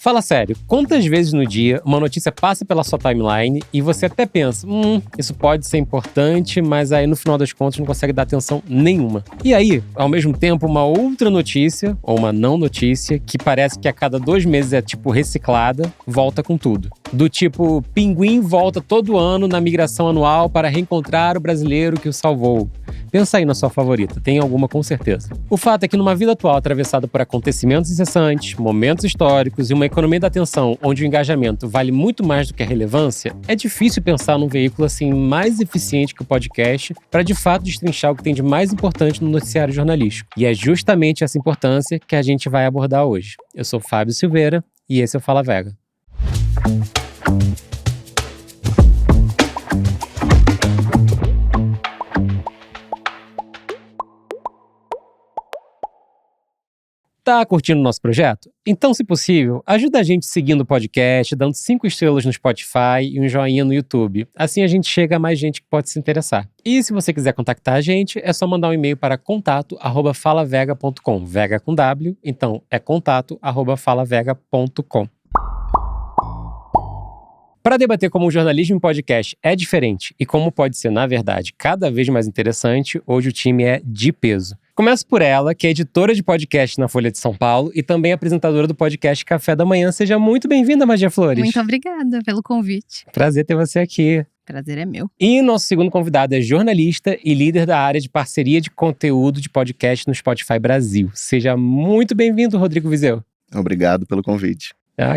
Fala sério, quantas vezes no dia uma notícia passa pela sua timeline e você até pensa, isso pode ser importante, mas aí no final das contas não consegue dar atenção nenhuma. E aí, ao mesmo tempo, uma outra notícia, ou uma não notícia, que parece que a cada 2 meses é tipo reciclada, volta com tudo. Do tipo, pinguim volta todo ano na migração anual para reencontrar o brasileiro que o salvou. Pensa aí na sua favorita, tem alguma com certeza. O fato é que numa vida atual atravessada por acontecimentos incessantes, momentos históricos e uma economia da atenção onde o engajamento vale muito mais do que a relevância, é difícil pensar num veículo assim mais eficiente que o podcast para de fato destrinchar o que tem de mais importante no noticiário jornalístico. E é justamente essa importância que a gente vai abordar hoje. Eu sou Fábio Silveira e esse é o Fala Vega. Tá curtindo o nosso projeto? Então, se possível, ajuda a gente seguindo o podcast, dando 5 estrelas no Spotify e um joinha no YouTube. Assim a gente chega a mais gente que pode se interessar. E se você quiser contactar a gente, é só mandar um e-mail para contato@falavega.com. Vega com W, então é contato@falavega.com. Para debater como o jornalismo em podcast é diferente e como pode ser, na verdade, cada vez mais interessante, hoje o time é de peso. Começo por ela, que é editora de podcast na Folha de São Paulo e também apresentadora do podcast Café da Manhã. Seja muito bem-vinda, Magia Flores. Muito obrigada pelo convite. Prazer ter você aqui. Prazer é meu. E nosso segundo convidado é jornalista e líder da área de parceria de conteúdo de podcast no Spotify Brasil. Seja muito bem-vindo, Rodrigo Vizeu. Obrigado pelo convite.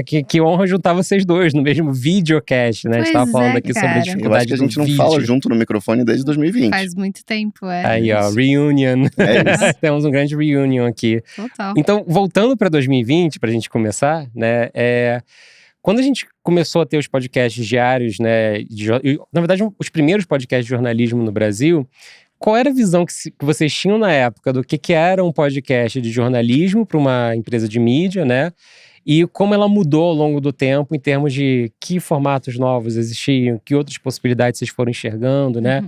Que honra juntar vocês dois no mesmo videocast, né? A gente tava falando aqui sobre a dificuldade do vídeo. Eu acho que a gente não fala junto no microfone desde 2020. Faz muito tempo, é. Aí, ó, reunion. É isso. Temos um grande reunion aqui. Total. Então, voltando para 2020, pra gente começar, né? Quando a gente começou a ter os podcasts diários, né? Na verdade, os primeiros podcasts de jornalismo no Brasil, qual era a visão que vocês tinham na época do que era um podcast de jornalismo para uma empresa de mídia, né? E como ela mudou ao longo do tempo em termos de que formatos novos existiam, que outras possibilidades vocês foram enxergando, né?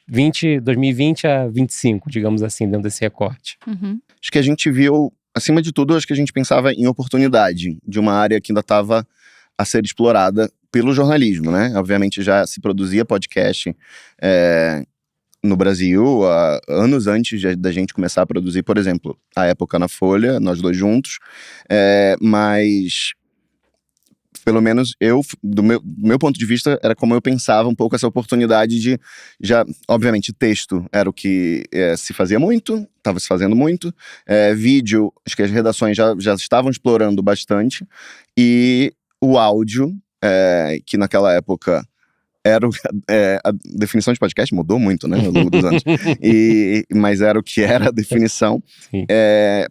2020 a 25, digamos assim, dentro desse recorte. Acho que a gente viu, acima de tudo, acho que a gente pensava em oportunidade de uma área que ainda estava a ser explorada pelo jornalismo, né? Obviamente já se produzia podcast no Brasil, anos antes da gente começar a produzir, por exemplo, a época na Folha, nós dois juntos, mas pelo menos do meu ponto de vista, era como eu pensava um pouco essa oportunidade de, já, obviamente, texto era o que se fazia muito, estava se fazendo muito, vídeo, acho que as redações já estavam explorando bastante, e o áudio, que naquela época a definição de podcast mudou muito, né, ao longo dos anos. Mas era o que era a definição.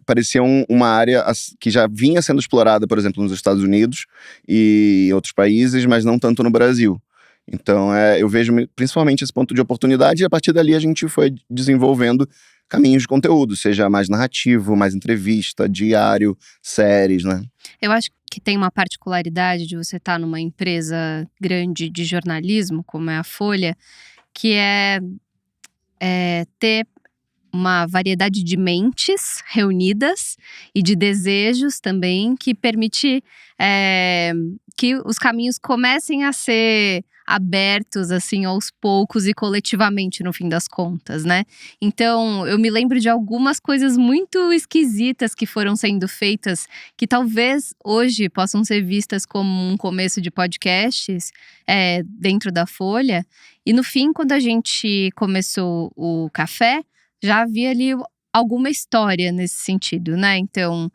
Parecia uma área que já vinha sendo explorada, por exemplo, nos Estados Unidos e outros países, mas não tanto no Brasil. Então, eu vejo principalmente esse ponto de oportunidade, e a partir dali a gente foi desenvolvendo caminhos de conteúdo, seja mais narrativo, mais entrevista, diário, séries, né? Eu acho que tem uma particularidade de você estar numa empresa grande de jornalismo, como é a Folha, que é ter uma variedade de mentes reunidas e de desejos também, que permite que os caminhos comecem a ser abertos, assim, aos poucos e coletivamente, no fim das contas, né? Então, eu me lembro de algumas coisas muito esquisitas que foram sendo feitas, que talvez hoje possam ser vistas como um começo de podcasts dentro da Folha. E no fim, quando a gente começou o Café, já havia ali alguma história nesse sentido, né? Então,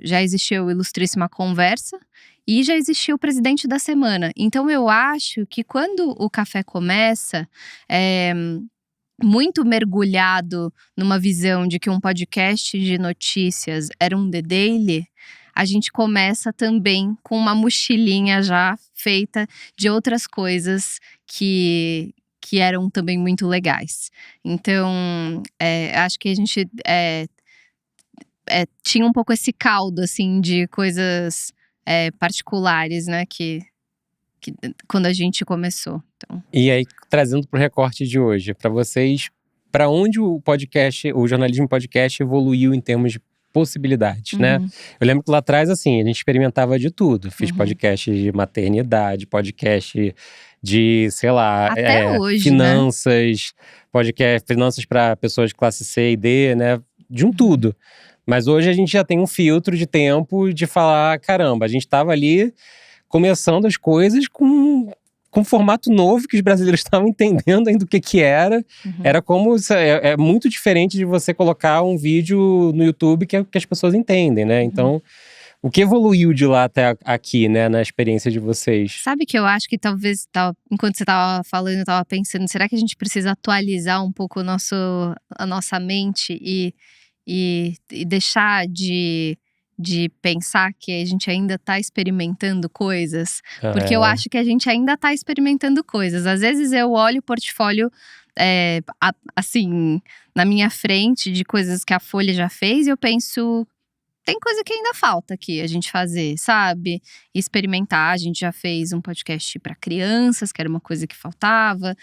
já existiu o Ilustríssima Conversa e já existiu o Presidente da Semana. Então, eu acho que quando o Café começa, muito mergulhado numa visão de que um podcast de notícias era um The Daily, a gente começa também com uma mochilinha já feita de outras coisas que eram também muito legais. Então, acho que a gente tinha um pouco esse caldo, assim, de coisas particulares, né, que quando a gente começou. Então. E aí, trazendo para o recorte de hoje, para vocês, para onde o jornalismo podcast evoluiu em termos de possibilidades, né? Eu lembro que lá atrás, assim, a gente experimentava de tudo. Fiz podcast de maternidade, podcast de, sei lá, Até hoje, finanças, podcast, finanças para pessoas de classe C e D, né? De um tudo. Mas hoje a gente já tem um filtro de tempo de falar, caramba, a gente tava ali começando as coisas com um formato novo que os brasileiros estavam entendendo ainda o que era. Era como… É muito diferente de você colocar um vídeo no YouTube que as pessoas entendem, né? Então, o que evoluiu de lá até aqui, né? Na experiência de vocês? Sabe que eu acho que talvez, enquanto você tava falando, eu tava pensando, será que a gente precisa atualizar um pouco a nossa mente e deixar de pensar que a gente ainda tá experimentando coisas? Porque eu acho que a gente ainda tá experimentando coisas. Às vezes eu olho o portfólio, assim, na minha frente de coisas que a Folha já fez e eu penso… Tem coisa que ainda falta aqui a gente fazer, sabe? Experimentar. A gente já fez um podcast para crianças, que era uma coisa que faltava.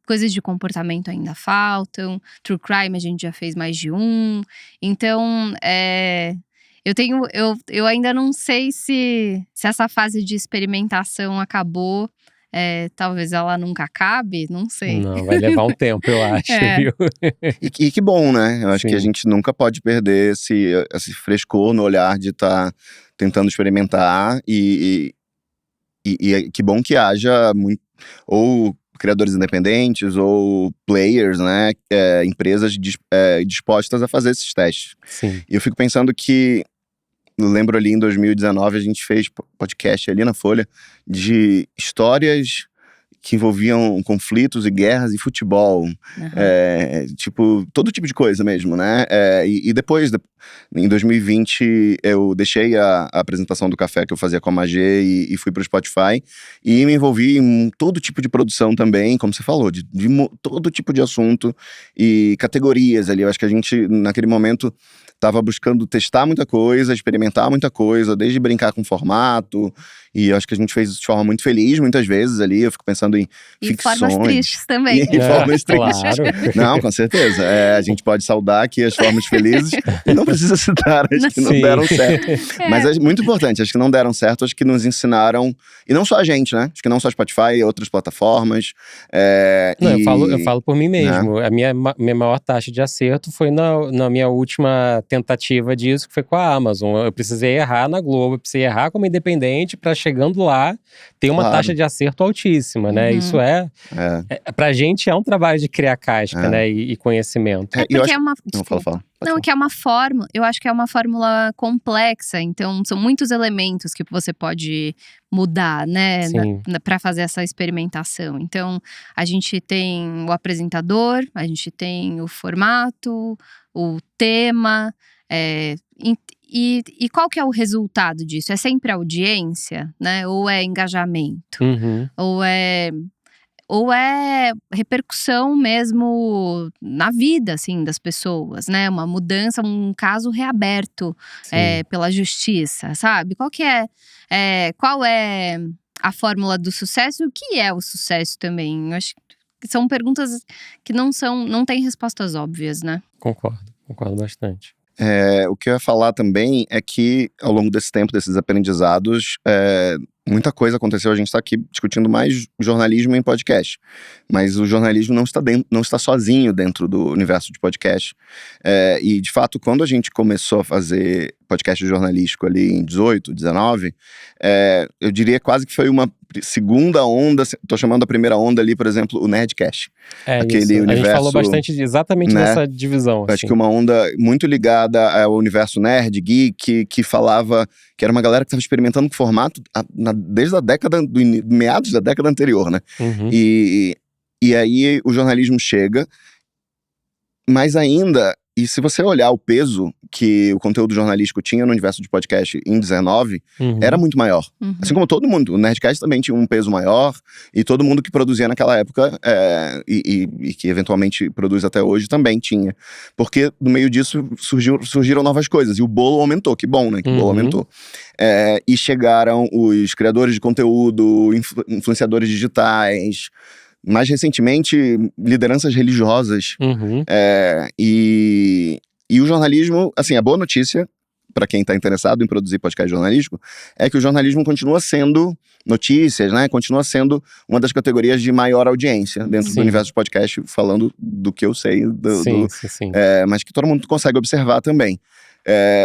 Coisas de comportamento ainda faltam. True Crime a gente já fez mais de um. Então, eu ainda não sei se essa fase de experimentação acabou. Talvez ela nunca acabe, não sei. Não, vai levar um tempo, eu acho, viu? E que bom, né? Eu acho que a Sim. gente nunca pode perder esse frescor no olhar de estar tentando experimentar. E que bom que haja ou criadores independentes ou players, né? Empresas dispostas a fazer esses testes. Sim. E eu fico pensando que… Eu lembro ali em 2019 a gente fez podcast ali na Folha de histórias que envolviam conflitos e guerras e futebol. Tipo, todo tipo de coisa mesmo, né? E depois, em 2020, eu deixei a apresentação do café que eu fazia com a Magê e fui pro Spotify. E me envolvi em todo tipo de produção também, como você falou, de todo tipo de assunto e categorias ali. Eu acho que a gente, naquele momento, tava buscando testar muita coisa, experimentar muita coisa, desde brincar com formato. E eu acho que a gente fez isso de forma muito feliz, muitas vezes ali. Eu fico pensando em ficções. Formas tristes também. E formas tristes. Claro. Não, com certeza. A gente pode saudar aqui as formas felizes e não precisa citar as que não Sim. deram certo. Mas é muito importante, as que não deram certo, as que nos ensinaram. E não só a gente, né? Acho que não só Spotify, outras plataformas. Não, eu falo por mim mesmo. A minha maior taxa de acerto foi na minha última tentativa disso, que foi com a Amazon. Eu precisei errar na Globo, eu precisei errar como independente para chegando lá ter uma taxa de acerto altíssima, né? Isso pra gente é um trabalho de criar casca, né? E conhecimento. Porque é uma… Não, fala. Não, que é uma fórmula, eu acho que é uma fórmula complexa, então são muitos elementos que você pode mudar, né, para fazer essa experimentação. Então, a gente tem o apresentador, a gente tem o formato, o tema, e qual que é o resultado disso? É sempre audiência, né, ou é engajamento, ou é repercussão mesmo na vida, assim, das pessoas, né? Uma mudança, um caso reaberto pela justiça, sabe? Qual é a fórmula do sucesso e o que é o sucesso também? Eu acho que são perguntas que não têm respostas óbvias, né? Concordo bastante. O que eu ia falar também é que, ao longo desse tempo, desses aprendizados, muita coisa aconteceu. A gente está aqui discutindo mais jornalismo em podcast, mas o jornalismo não está sozinho dentro do universo de podcast. E, de fato, quando a gente começou a fazer podcast jornalístico ali em 18, 19, eu diria quase que foi uma segunda onda. Tô chamando a primeira onda ali, por exemplo, o Nerdcast. Aquele universo, a gente falou bastante exatamente dessa divisão. Acho que uma onda muito ligada ao universo nerd, geek, que falava que era uma galera que estava experimentando com formato desde a década, meados da década anterior, né? E aí o jornalismo chega, mas ainda… E se você olhar o peso que o conteúdo jornalístico tinha no universo de podcast em 19, era muito maior. Assim como todo mundo. O Nerdcast também tinha um peso maior. E todo mundo que produzia naquela época, e que eventualmente produz até hoje, também tinha. Porque no meio disso surgiram novas coisas. E o bolo aumentou. Que bom, né? Que o bolo aumentou. E chegaram os criadores de conteúdo, influenciadores digitais… Mais recentemente, lideranças religiosas. E E o jornalismo, assim, a boa notícia para quem está interessado em produzir podcast jornalístico é que o jornalismo continua sendo notícias, né? Continua sendo uma das categorias de maior audiência dentro do universo de podcast, falando do que eu sei, sim. Mas que todo mundo consegue observar também.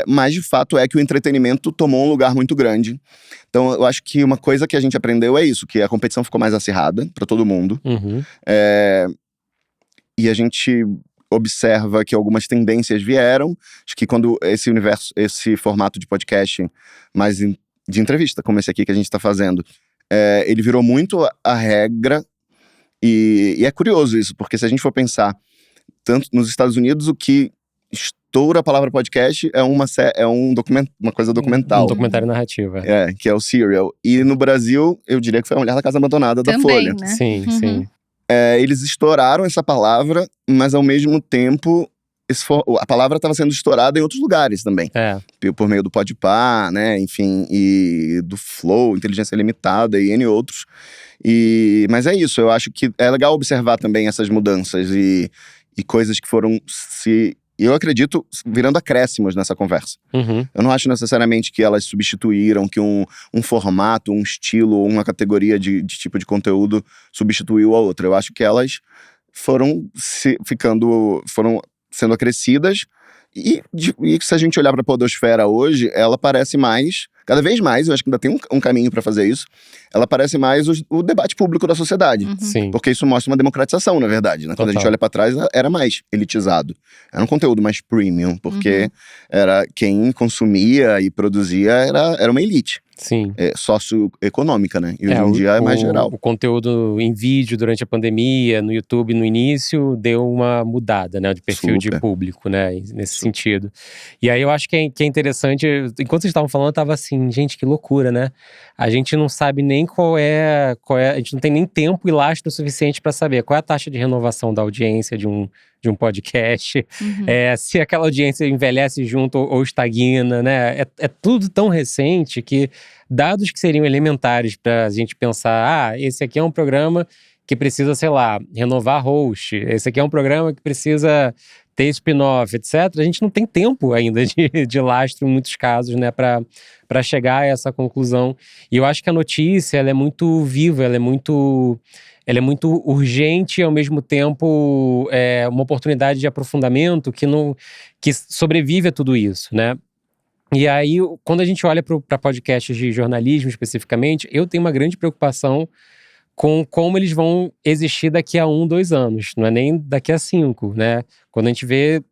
Mas de fato é que o entretenimento tomou um lugar muito grande. Então eu acho que uma coisa que a gente aprendeu é isso, que a competição ficou mais acirrada para todo mundo. E a gente observa que algumas tendências vieram. Acho que quando esse formato de podcast mais de entrevista, como esse aqui que a gente está fazendo, ele virou muito a regra. E é curioso isso, porque se a gente for pensar, tanto nos Estados Unidos, o que estoura a palavra podcast é uma coisa documental. Um documentário narrativo. Que é o Serial. E no Brasil, eu diria que foi A Mulher da Casa Abandonada, da Folha. Né? Sim. Eles estouraram essa palavra, mas ao mesmo tempo a palavra estava sendo estourada em outros lugares também. Por meio do Podpah, né, enfim, e do Flow, Inteligência Limitada e N outros. Mas é isso, eu acho que é legal observar também essas mudanças e coisas que foram eu acredito, virando acréscimos nessa conversa. Eu não acho necessariamente que elas substituíram, que um formato, um estilo ou uma categoria de tipo de conteúdo substituiu a outra. Eu acho que elas foram sendo acrescidas e se a gente olhar para a podosfera hoje, ela parece mais, cada vez mais, eu acho que ainda tem um caminho para fazer isso, ela parece mais o debate público da sociedade. Porque isso mostra uma democratização, na verdade, né? Quando a gente olha para trás, era mais elitizado. Era um conteúdo mais premium, porque era quem consumia e produzia era uma elite. Socioeconômica, né? E hoje em dia é mais geral. O conteúdo em vídeo durante a pandemia, no YouTube, no início, deu uma mudada, né? De perfil de público, né? Nesse sentido. E aí eu acho que é interessante, enquanto vocês estavam falando, eu tava assim, gente, que loucura, né? A gente não sabe nem qual é, a gente não tem nem tempo e lastro suficiente para saber qual é a taxa de renovação da audiência de um podcast, se aquela audiência envelhece junto ou estagna, né? É tudo tão recente que dados que seriam elementares para a gente pensar, esse aqui é um programa que precisa, sei lá, renovar host, esse aqui é um programa que precisa ter spin-off, etc. A gente não tem tempo ainda de lastro em muitos casos, né, para chegar a essa conclusão. E eu acho que a notícia, ela é muito viva, ela é muito urgente e ao mesmo tempo uma oportunidade de aprofundamento que sobrevive a tudo isso, né? E aí, quando a gente olha para podcasts de jornalismo especificamente, eu tenho uma grande preocupação com como eles vão existir daqui a 1, 2 anos, não é nem daqui a 5, né? Quando a gente vê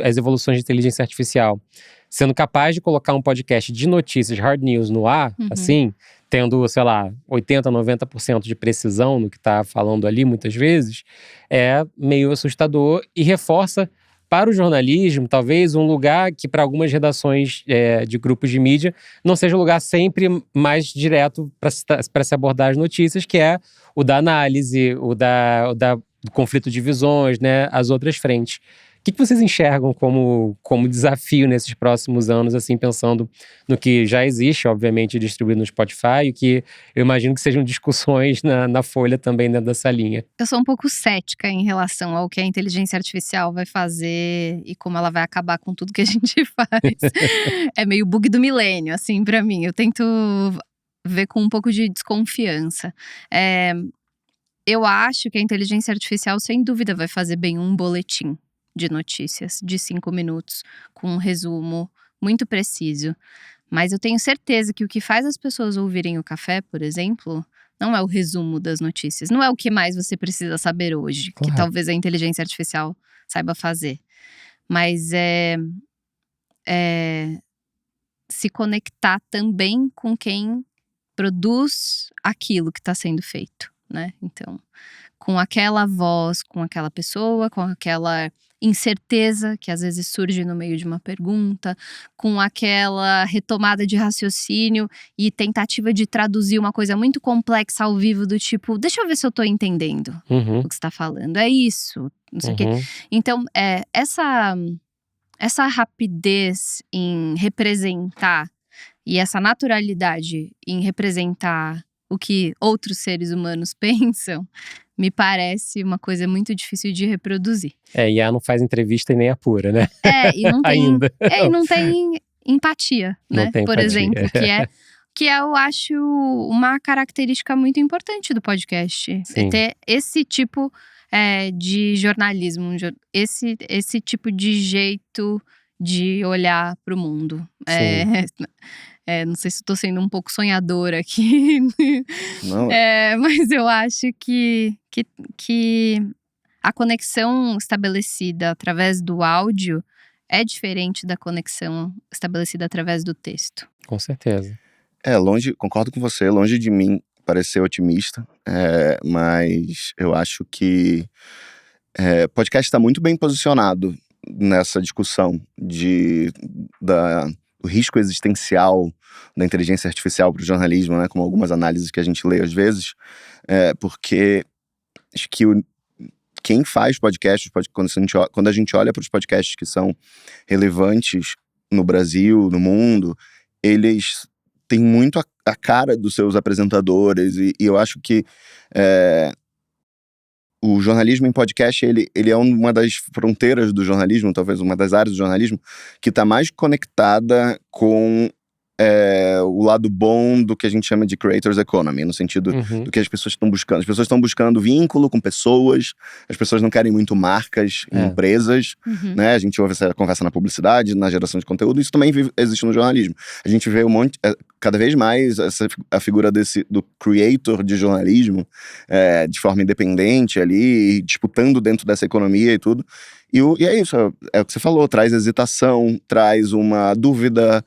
as evoluções de inteligência artificial sendo capaz de colocar um podcast de notícias, hard news no ar, assim, tendo, sei lá, 80%, 90% de precisão no que está falando ali, muitas vezes, é meio assustador e reforça para o jornalismo, talvez um lugar que para algumas redações de grupos de mídia não seja o lugar sempre mais direto para se abordar as notícias, que é o da análise, o do conflito de visões, né, as outras frentes. O que vocês enxergam como desafio nesses próximos anos, assim, pensando no que já existe, obviamente, distribuído no Spotify, e que eu imagino que sejam discussões na Folha também dentro dessa linha? Eu sou um pouco cética em relação ao que a inteligência artificial vai fazer e como ela vai acabar com tudo que a gente faz. É meio bug do milênio, assim, pra mim. Eu tento ver com um pouco de desconfiança. Eu acho que a inteligência artificial, sem dúvida, vai fazer bem um boletim de notícias de 5 minutos, com um resumo muito preciso. Mas eu tenho certeza que o que faz as pessoas ouvirem o café, por exemplo, não é o resumo das notícias. Não é o que mais você precisa saber hoje, que talvez a inteligência artificial saiba fazer. Mas se conectar também com quem produz aquilo que está sendo feito, né? Então, com aquela voz, com aquela pessoa, com aquela incerteza que às vezes surge no meio de uma pergunta, com aquela retomada de raciocínio e tentativa de traduzir uma coisa muito complexa ao vivo, do tipo, deixa eu ver se eu tô entendendo o que você tá falando, é isso, não sei o quê. Então, essa rapidez em representar e essa naturalidade em representar o que outros seres humanos pensam, me parece uma coisa muito difícil de reproduzir. É, IA não faz entrevista e nem apura, né? E não tem, Ainda. E não tem empatia, né? Não tem Por empatia. exemplo, que é, eu acho, uma característica muito importante do podcast. Sim. Ter esse tipo de jornalismo, esse tipo de jeito de olhar para o mundo. Não sei se estou sendo um pouco sonhadora aqui, Não, mas eu acho que a conexão estabelecida através do áudio é diferente da conexão estabelecida através do texto. Com certeza. concordo com você, longe de mim parecer otimista, mas eu acho que podcast está muito bem posicionado nessa discussão do risco existencial da inteligência artificial para o jornalismo, né, como algumas análises que a gente lê às vezes, porque acho que quem faz podcasts, quando a gente olha para os podcasts que são relevantes no Brasil, no mundo, eles têm muito a cara dos seus apresentadores, e eu acho que o jornalismo em podcast, ele é uma das fronteiras do jornalismo, talvez uma das áreas do jornalismo, que está mais conectada com o lado bom do que a gente chama de creators economy, no sentido do que as pessoas estão buscando. As pessoas estão buscando vínculo com pessoas, as pessoas não querem muito marcas e empresas, né? A gente ouve essa conversa na publicidade, na geração de conteúdo, isso também existe no jornalismo. A gente vê cada vez mais a figura do creator de jornalismo, de forma independente ali, disputando dentro dessa economia e tudo. E é isso, é o que você falou, traz hesitação, traz uma dúvida,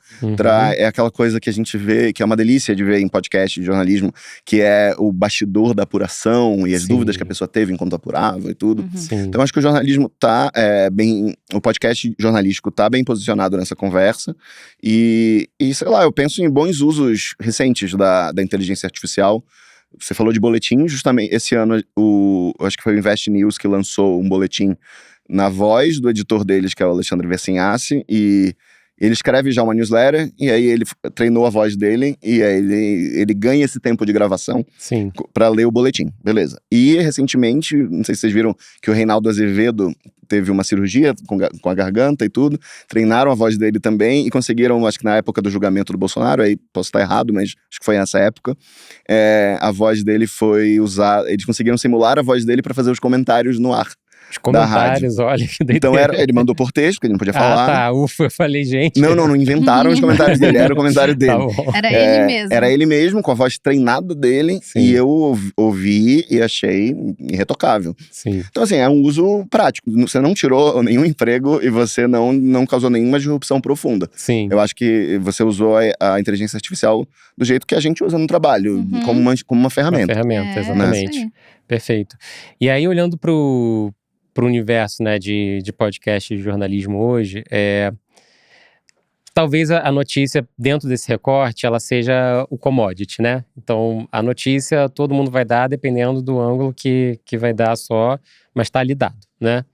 é aquela coisa que a gente vê, que é uma delícia de ver em podcast de jornalismo, que é o bastidor da apuração e as dúvidas que a pessoa teve enquanto apurava e tudo. Então acho que o jornalismo o podcast jornalístico tá bem posicionado nessa conversa e sei lá, eu penso em bons usos recentes da inteligência artificial. Você falou de boletim, justamente esse ano, acho que foi o Invest News que lançou um boletim na voz do editor deles, que é o Alexandre Versinhassi, e ele escreve já uma newsletter, e aí ele treinou a voz dele, e aí ele ganha esse tempo de gravação para ler o boletim, beleza. E recentemente, não sei se vocês viram, que o Reinaldo Azevedo teve uma cirurgia com a garganta e tudo, treinaram a voz dele também, e conseguiram, acho que na época do julgamento do Bolsonaro, aí posso estar errado, mas acho que foi nessa época, a voz dele foi usada, eles conseguiram simular a voz dele para fazer os comentários no ar. Os comentários, olha que doideira. Então ele mandou por texto, porque ele não podia falar. Tá, ufa, eu falei, gente. Não inventaram os comentários dele, era o comentário dele. Tá bom. Era ele mesmo. Era ele mesmo, com a voz treinada dele, e eu ouvi e achei irretocável. Então assim, é um uso prático, você não tirou nenhum emprego e você não causou nenhuma disrupção profunda. Eu acho que você usou a inteligência artificial do jeito que a gente usa no trabalho, como uma ferramenta. Uma ferramenta, exatamente. Perfeito. E aí, olhando pro universo, né, de podcast de jornalismo hoje, talvez a notícia dentro desse recorte, ela seja o commodity, né? Então, a notícia todo mundo vai dar dependendo do ângulo que vai dar só, mas está ali dado, né?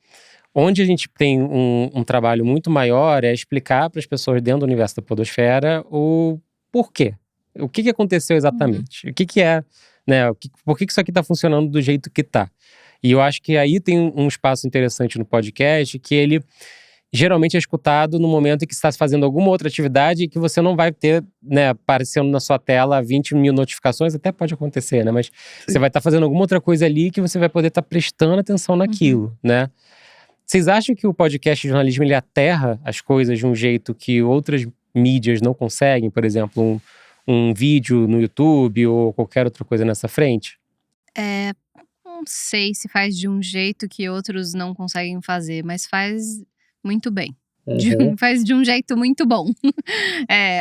Onde a gente tem um trabalho muito maior é explicar para as pessoas dentro do universo da podosfera o porquê. O que aconteceu exatamente? O que é, né? Por que isso aqui está funcionando do jeito que está? E eu acho que aí tem um espaço interessante no podcast, que ele geralmente é escutado no momento em que você está fazendo alguma outra atividade e que você não vai ter, né, aparecendo na sua tela 20 mil notificações, até pode acontecer, né? Mas você vai estar fazendo alguma outra coisa ali que você vai poder estar prestando atenção naquilo, né? Vocês acham que o podcast de jornalismo, ele aterra as coisas de um jeito que outras mídias não conseguem? Por exemplo, um vídeo no YouTube ou qualquer outra coisa nessa frente? Não sei se faz de um jeito que outros não conseguem fazer, mas faz muito bem. Faz de um jeito muito bom.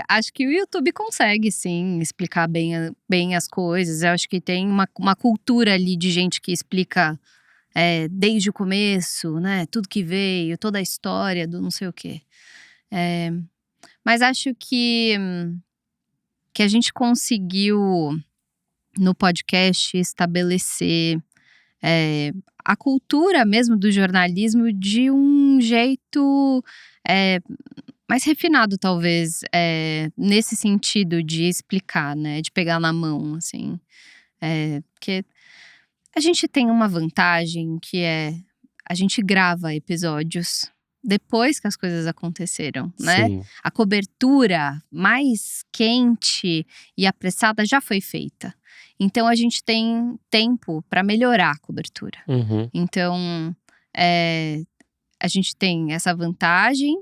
Acho que o YouTube consegue, sim, explicar bem as coisas. Eu acho que tem uma cultura ali de gente que explica desde o começo, né? Tudo que veio, toda a história do não sei o quê. Mas acho que a gente conseguiu, no podcast, estabelecer a cultura mesmo do jornalismo de um jeito mais refinado, talvez, nesse sentido de explicar, né? De pegar na mão, assim. Porque A gente tem uma vantagem que é a gente grava episódios depois que as coisas aconteceram, né? Sim. A cobertura mais quente e apressada já foi feita. Então a gente tem tempo para melhorar a cobertura. Uhum. Então a gente tem essa vantagem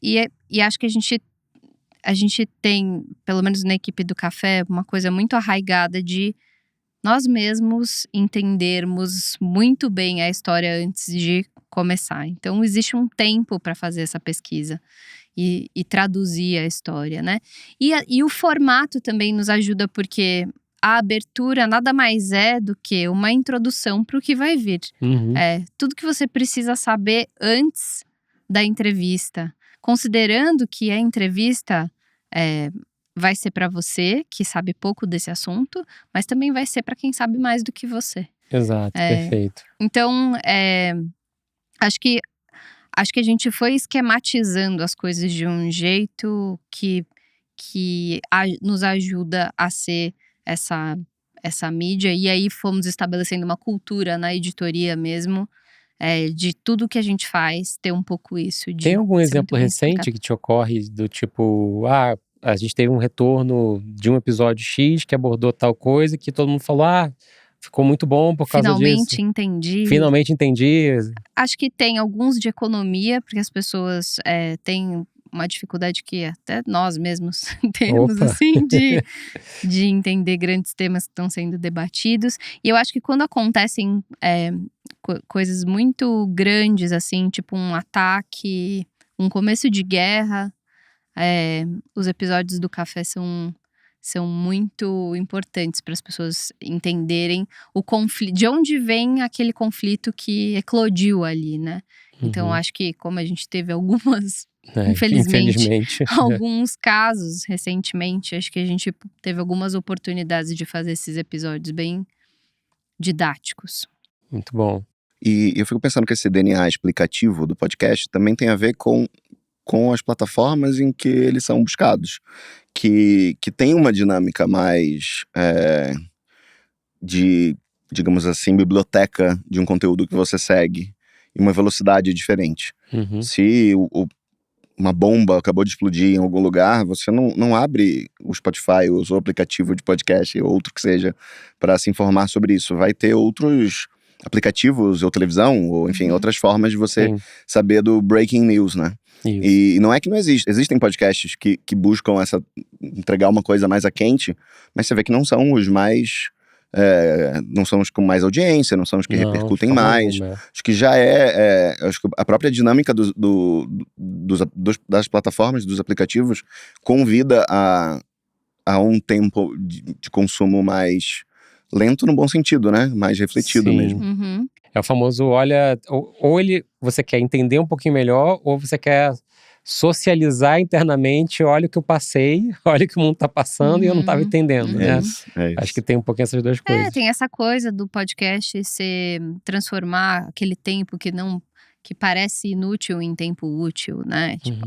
e acho que a gente tem, pelo menos na equipe do café, uma coisa muito arraigada de nós mesmos entendermos muito bem a história antes de começar. Então, existe um tempo para fazer essa pesquisa e traduzir a história, né? E o formato também nos ajuda, porque a abertura nada mais é do que uma introdução para o que vai vir. Uhum. Tudo que você precisa saber antes da entrevista. Considerando que a entrevista vai ser para você, que sabe pouco desse assunto, mas também vai ser para quem sabe mais do que você. Exato, perfeito. Então, acho que a gente foi esquematizando as coisas de um jeito que nos ajuda a ser essa mídia. E aí fomos estabelecendo uma cultura na editoria mesmo, de tudo que a gente faz, ter um pouco isso. Tem algum ser exemplo muito bem recente explicado. que te ocorre do tipo, a gente teve um retorno de um episódio X que abordou tal coisa que todo mundo falou, ficou muito bom por causa Finalmente disso. entendi. Finalmente entendi. Acho que tem alguns de economia, porque as pessoas têm uma dificuldade que até nós mesmos temos, Opa. assim, de entender grandes temas que estão sendo debatidos. E eu acho que quando acontecem coisas muito grandes, assim, tipo um ataque, um começo de guerra, os episódios do café são muito importantes para as pessoas entenderem o conflito, de onde vem aquele conflito que eclodiu ali, né? Então, acho que como a gente teve algumas, infelizmente, alguns casos recentemente, acho que a gente teve algumas oportunidades de fazer esses episódios bem didáticos. Muito bom. E eu fico pensando que esse DNA explicativo do podcast também tem a ver com as plataformas em que eles são buscados. Que tem uma dinâmica mais de, digamos assim, biblioteca de um conteúdo que você segue e uma velocidade diferente. Uhum. Se uma bomba acabou de explodir em algum lugar, você não abre o Spotify ou o aplicativo de podcast ou outro que seja para se informar sobre isso. Vai ter outros aplicativos ou televisão ou enfim, outras formas de você saber do breaking news, né? Isso. E não é que não existe. Existem podcasts que buscam entregar uma coisa mais a quente, mas você vê que não são os mais não são os com mais audiência, não são os que repercutem mais. Acho que já acho que a própria dinâmica das plataformas, dos aplicativos, convida a um tempo de consumo mais lento no bom sentido, né? Mais refletido mesmo. Uhum. É o famoso, olha, ou você quer entender um pouquinho melhor, ou você quer socializar internamente, olha o que eu passei, olha o que o mundo tá passando e eu não tava entendendo, né? É isso. Acho que tem um pouquinho essas duas coisas. Tem essa coisa do podcast transformar aquele tempo que parece inútil em tempo útil, né? Tipo,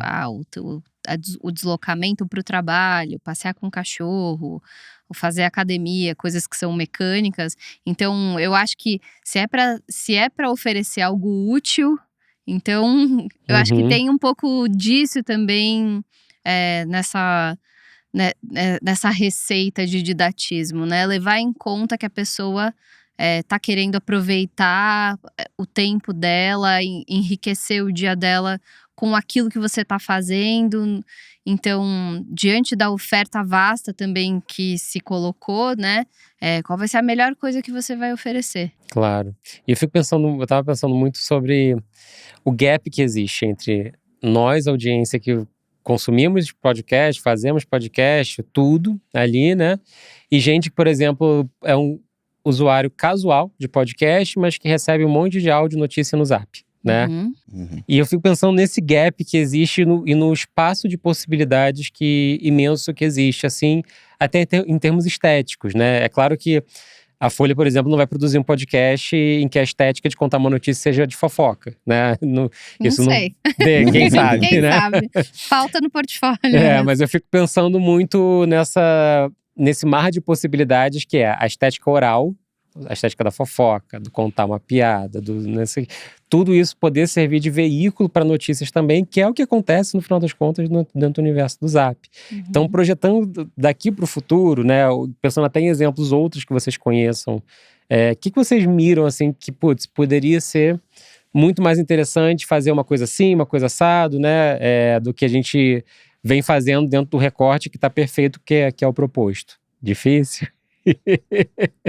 o deslocamento para o trabalho, passear com o cachorro, ou fazer academia, coisas que são mecânicas. Então, eu acho que se é para oferecer algo útil, então eu acho que tem um pouco disso também nessa receita de didatismo, né? Levar em conta que a pessoa tá querendo aproveitar o tempo dela, enriquecer o dia dela com aquilo que você tá fazendo. Então, diante da oferta vasta também que se colocou, né? Qual vai ser a melhor coisa que você vai oferecer? Claro. E eu tava pensando muito sobre o gap que existe entre nós, audiência que consumimos podcast, fazemos podcast, tudo ali, né? E gente que, por exemplo, é um usuário casual de podcast, mas que recebe um monte de áudio notícia no Zap, né? E eu fico pensando nesse gap que existe e no espaço de possibilidades imenso que existe, assim, até em termos estéticos, né? É claro que a Folha, por exemplo, não vai produzir um podcast em que a estética de contar uma notícia seja de fofoca, né? Não sei. Quem sabe, Quem né? sabe? Falta no portfólio. Mas eu fico pensando muito nesse mar de possibilidades que é a estética oral, a estética da fofoca, do contar uma piada, tudo isso poder servir de veículo para notícias também, que é o que acontece, no final das contas, dentro do universo do Zap. Então, projetando daqui para o futuro, né, pensando até em exemplos outros que vocês conheçam, o que vocês miram, assim, que, poderia ser muito mais interessante fazer uma coisa assim, uma coisa assado, né, do que a gente vem fazendo dentro do recorte que está perfeito, que é o proposto. Difícil?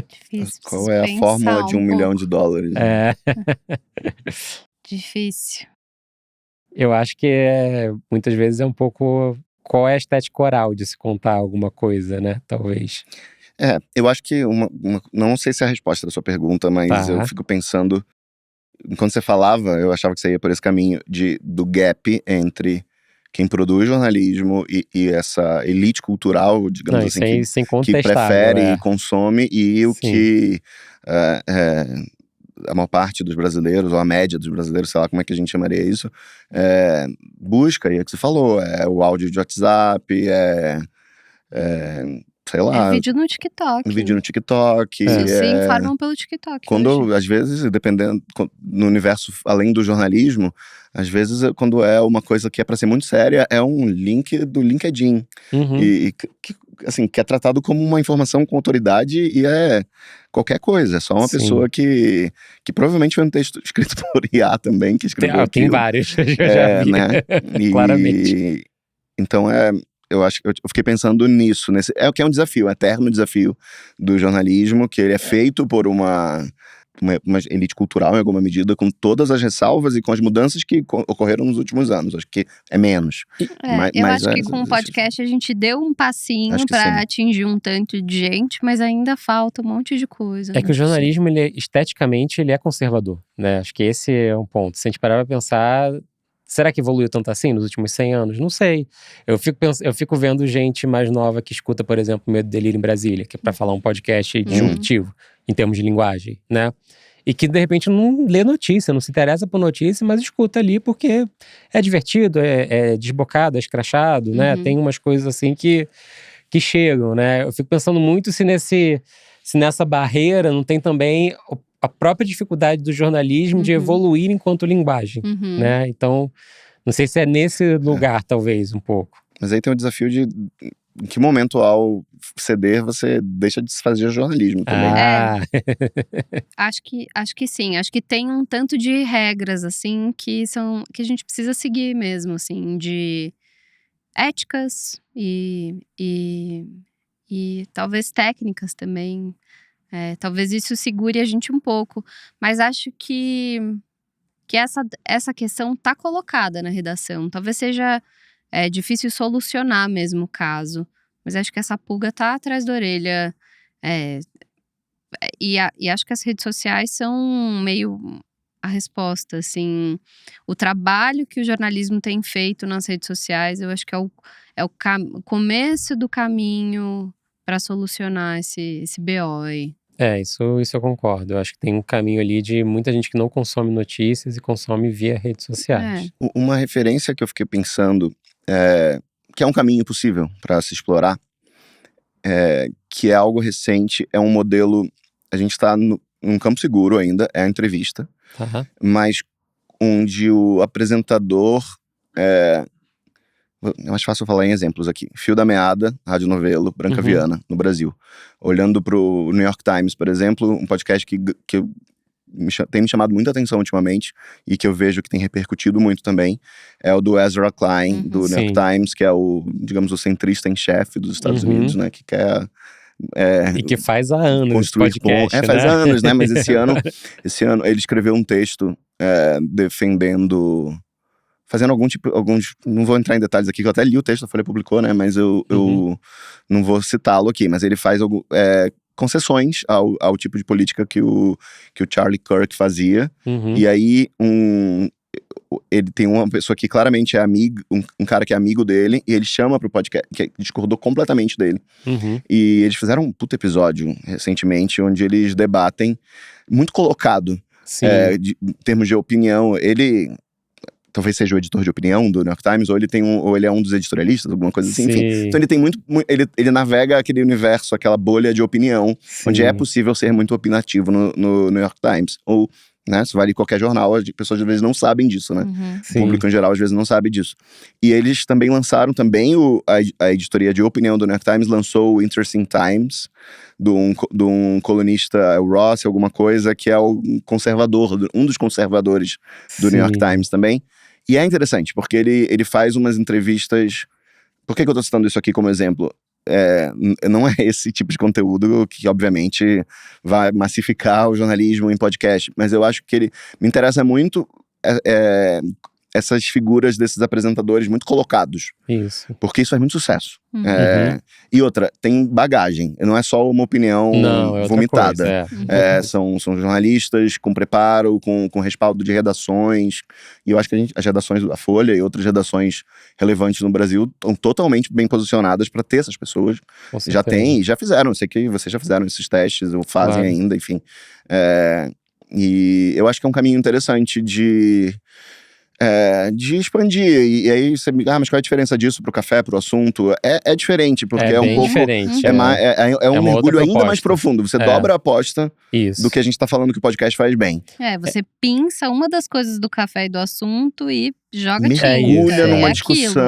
Difícil. Qual é a fórmula de $1 milhão? Difícil. Eu acho que muitas vezes é um pouco qual é a estética oral de se contar alguma coisa, né? Talvez. Eu acho que não sei se é a resposta da sua pergunta, mas eu fico pensando, enquanto você falava, eu achava que você ia por esse caminho do gap entre quem produz jornalismo e essa elite cultural, digamos assim, que prefere e consome, e o que a maior parte dos brasileiros, ou a média dos brasileiros, sei lá como é que a gente chamaria isso, busca, e é o que você falou, o áudio de WhatsApp, sei lá. Vídeo no TikTok. Vídeo no TikTok. Se informam pelo TikTok. Quando, às vezes, dependendo, no universo além do jornalismo, às vezes, quando é uma coisa que é para ser muito séria, é um link do LinkedIn. E assim, que é tratado como uma informação com autoridade e é qualquer coisa. É só uma pessoa que provavelmente foi um texto escrito por IA também, que escreveu aquilo. Tem vários, eu já vi. Né? Claramente. Então, eu acho que eu fiquei pensando nisso, que é um desafio, um eterno desafio do jornalismo, que ele é feito por uma elite cultural, em alguma medida, com todas as ressalvas e com as mudanças que ocorreram nos últimos anos. Acho que é menos. Eu acho que com o podcast a gente deu um passinho para atingir um tanto de gente, mas ainda falta um monte de coisa. Que o jornalismo, esteticamente, ele é conservador, né? Acho que esse é um ponto. Se a gente parar pra pensar, será que evoluiu tanto assim nos últimos 100 anos? Não sei. Eu fico vendo gente mais nova que escuta, por exemplo, Medo e Delírio em Brasília, que é pra falar um podcast disruptivo, em termos de linguagem, né? E que, de repente, não lê notícia, não se interessa por notícia, mas escuta ali porque é divertido, é desbocado, é escrachado, né? Tem umas coisas assim que chegam, né? Eu fico pensando muito se nessa barreira não tem também a própria dificuldade do jornalismo de evoluir enquanto linguagem, né? Então, não sei se é nesse lugar, talvez, um pouco. Mas aí tem o desafio de em que momento, ao ceder, você deixa de se fazer jornalismo também. Acho que sim. Acho que tem um tanto de regras, assim, que a gente precisa seguir mesmo, assim, de éticas e talvez técnicas também. Talvez isso segure a gente um pouco. Mas acho que essa questão tá colocada na redação. Talvez seja difícil solucionar mesmo o caso. Mas acho que essa pulga tá atrás da orelha. E acho que as redes sociais são meio a resposta, assim. O trabalho que o jornalismo tem feito nas redes sociais, eu acho que é o começo do caminho para solucionar esse BO aí. Isso eu concordo. Eu acho que tem um caminho ali de muita gente que não consome notícias e consome via redes sociais. Uma referência que eu fiquei pensando, que é um caminho possível para se explorar, que é algo recente, é um modelo, a gente está num campo seguro ainda, é a entrevista, mas onde o apresentador, é mais fácil falar em exemplos aqui, Fio da Meada, Rádio Novelo, Branca Viana, no Brasil. Olhando pro New York Times, por exemplo, um podcast que tem me chamado muita atenção ultimamente e que eu vejo que tem repercutido muito também, é o do Ezra Klein, do New York Times, que é digamos, o centrista em chefe dos Estados Unidos, né, que quer... e que faz há anos podcast, né? Faz há anos, né, mas esse ano ele escreveu um texto defendendo... Fazendo alguns... Não vou entrar em detalhes aqui, que eu até li o texto, a Folha publicou, né? Mas eu não vou citá-lo aqui. Mas ele faz concessões ao tipo de política que o Charlie Kirk fazia. E aí, ele tem uma pessoa que claramente é amigo, um cara que é amigo dele, e ele chama pro podcast, que discordou completamente dele. E eles fizeram um puto episódio recentemente, onde eles debatem, muito colocado, em termos de opinião. Ele... talvez seja o editor de opinião do New York Times, ou ele é um dos editorialistas, alguma coisa assim, enfim. Então ele tem ele navega aquele universo, aquela bolha de opinião, onde é possível ser muito opinativo no New York Times. Ou, né, se vale qualquer jornal, as pessoas às vezes não sabem disso, né? O público em geral às vezes não sabe disso. E eles também lançaram, a editoria de opinião do New York Times lançou o Interesting Times, de um colunista, o Ross, alguma coisa, que é um dos conservadores do New York Times também. E é interessante, porque ele faz umas entrevistas. Por que eu tô citando isso aqui como exemplo? Não é esse tipo de conteúdo que, obviamente, vai massificar o jornalismo em podcast. Mas eu acho que me interessa muito essas figuras desses apresentadores muito colocados. Isso. Porque isso faz muito sucesso. E outra, tem bagagem. Não é só uma opinião vomitada. São jornalistas com preparo, com respaldo de redações. E eu acho que as redações da Folha e outras redações relevantes no Brasil estão totalmente bem posicionadas para ter essas pessoas. Já fizeram. Eu sei que vocês já fizeram esses testes, ou fazem ainda, enfim. E eu acho que é um caminho interessante de expandir. E aí você mas qual é a diferença disso pro café, pro assunto? É diferente, porque é um pouco diferente, é um mergulho ainda mais profundo. Você dobra a aposta Isso. do que a gente tá falando que o podcast faz bem. Você pinça uma das coisas do café e do assunto e joga mergulha numa discussão.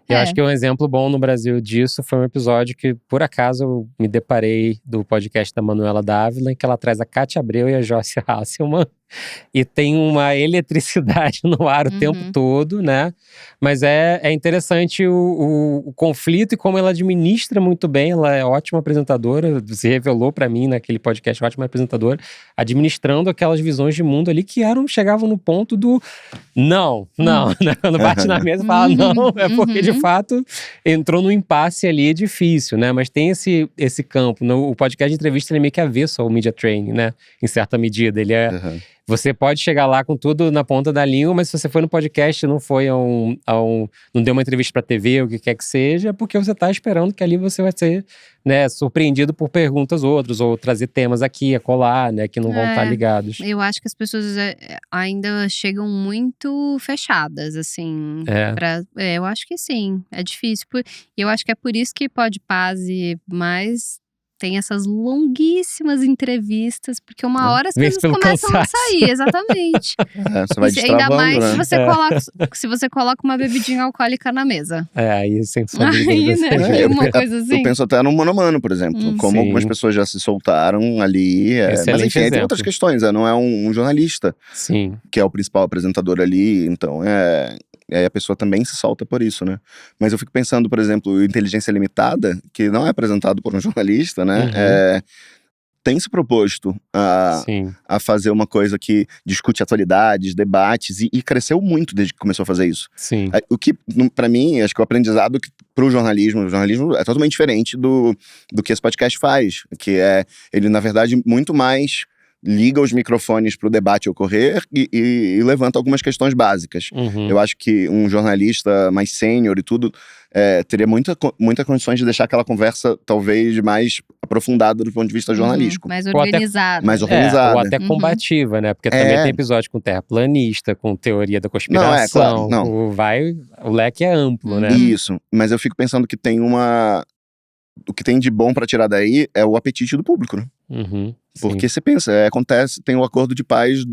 Eu acho que um exemplo bom no Brasil disso foi um episódio que, por acaso, eu me deparei do podcast da Manuela Dávila, em que ela traz a Cátia Abreu e a Joyce Hasselman. E tem uma eletricidade no ar o tempo todo, né? Mas é interessante o conflito e como ela administra muito bem. Ela é ótima apresentadora, se revelou pra mim naquele podcast, ótima apresentadora, administrando aquelas visões de mundo ali que chegavam no ponto do não. Quando bate na mesa e fala não, é porque de fato entrou num impasse ali, é difícil, né? Mas tem esse campo. O podcast de entrevista ele é meio que avesso ao media training, né? Em certa medida. Ele é. Você pode chegar lá com tudo na ponta da língua, mas se você foi no podcast, não foi não deu uma entrevista pra TV, o que quer que seja, é porque você tá esperando que ali você vai ser, né, surpreendido por perguntas outras, ou trazer temas aqui, acolá, né, que não vão estar ligados. Eu acho que as pessoas ainda chegam muito fechadas, assim. Eu acho que sim, é difícil. E eu acho que é por isso que Podpase mais tem essas longuíssimas entrevistas, porque uma hora as coisas começam a sair, exatamente. Você vai destravando, ainda mais né? se você coloca uma bebidinha alcoólica na mesa. Aí sem sombra de dúvida. Né? Uma coisa assim. Eu penso até no Mano a Mano, por exemplo. Como algumas pessoas já se soltaram ali. Mas enfim, tem outras questões. Não é um jornalista que é o principal apresentador ali. Então a pessoa também se solta por isso, né? Mas eu fico pensando, por exemplo, Inteligência Limitada, que não é apresentado por um jornalista, né? Tem se proposto a fazer uma coisa que discute atualidades, debates, e cresceu muito desde que começou a fazer isso. O que, pra mim, acho que o aprendizado pro jornalismo é totalmente diferente do que esse podcast faz, que ele, na verdade, muito mais liga os microfones para o debate ocorrer e levanta algumas questões básicas. Eu acho que um jornalista mais sênior e tudo teria muita condições de deixar aquela conversa talvez mais aprofundada do ponto de vista jornalístico. Mais organizada. Mais organizada. Ou até combativa, né? Porque também tem episódio com terraplanista, com teoria da conspiração. O leque é amplo, né? Isso, mas eu fico pensando que o que tem de bom pra tirar daí é o apetite do público, né? Porque você pensa, tem o acordo de paz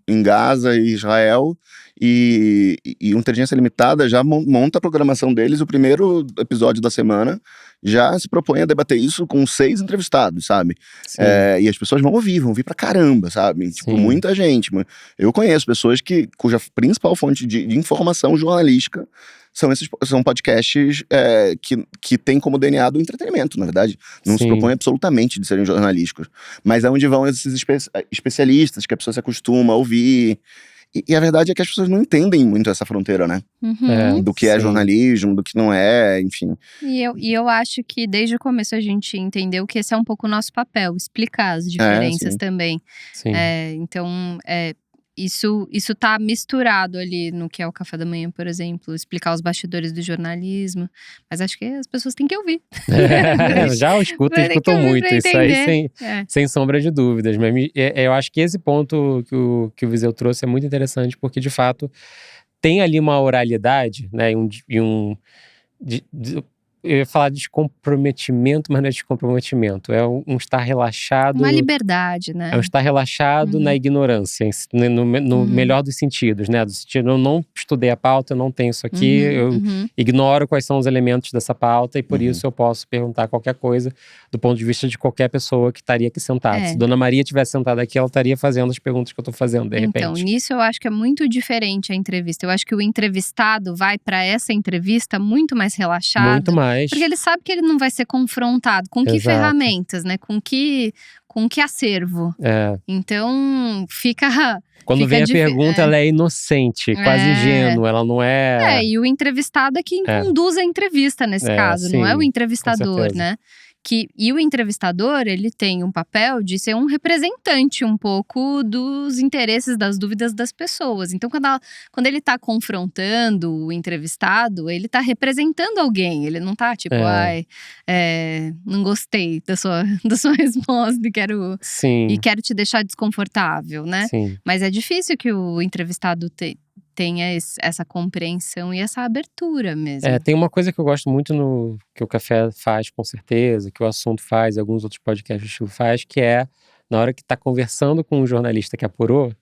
em Gaza e Israel, e o Inteligência Limitada já monta a programação deles. O primeiro episódio da semana já se propõe a debater isso com 6 entrevistados, sabe? E as pessoas vão ouvir pra caramba, sabe? Tipo, muita gente. Eu conheço pessoas cuja principal fonte de informação jornalística são podcasts que têm como DNA do entretenimento, na verdade. Não se propõe absolutamente de serem jornalísticos. Mas é onde vão esses especialistas que a pessoa se acostuma a ouvir. E a verdade é que as pessoas não entendem muito essa fronteira, né? Do que é jornalismo, do que não é, enfim. E eu acho que desde o começo a gente entendeu que esse é um pouco o nosso papel, explicar as diferenças também. Então, isso tá misturado ali no que é o café da manhã, por exemplo, explicar os bastidores do jornalismo, mas acho que as pessoas têm que ouvir. Já escutam muito, isso aí sem sombra de dúvidas, mas eu acho que esse ponto que o Viseu trouxe é muito interessante, porque de fato tem ali uma oralidade, né? Eu ia falar descomprometimento, mas não é descomprometimento. É um estar relaxado. Uma liberdade, né? É um estar relaxado na ignorância, no melhor dos sentidos, né? Do sentido, eu não estudei a pauta, eu não tenho isso aqui, eu ignoro quais são os elementos dessa pauta e por isso eu posso perguntar qualquer coisa do ponto de vista de qualquer pessoa que estaria aqui sentada. Se Dona Maria tivesse sentada aqui, ela estaria fazendo as perguntas que eu estou fazendo, de repente. Então, nisso eu acho que é muito diferente a entrevista. Eu acho que o entrevistado vai para essa entrevista muito mais relaxado. Muito mais. Porque ele sabe que ele não vai ser confrontado. Com que ferramentas, né? Com que acervo. Então, fica... Quando vem a pergunta, ela é inocente, quase ingênua, ela não é... E o entrevistado é quem conduz a entrevista nesse caso, sim, não é o entrevistador, né? E o entrevistador, ele tem um papel de ser um representante um pouco dos interesses, das dúvidas das pessoas. Então, quando ele tá confrontando o entrevistado, ele tá representando alguém. Ele não tá tipo, não gostei da sua resposta e quero te deixar desconfortável, né? Sim. Mas é difícil que o entrevistado tenha essa compreensão e essa abertura mesmo. Tem uma coisa que eu gosto muito que o Café faz, com certeza, que o Assunto faz e alguns outros podcasts do estilo faz, que é, na hora que tá conversando com um jornalista que apurou,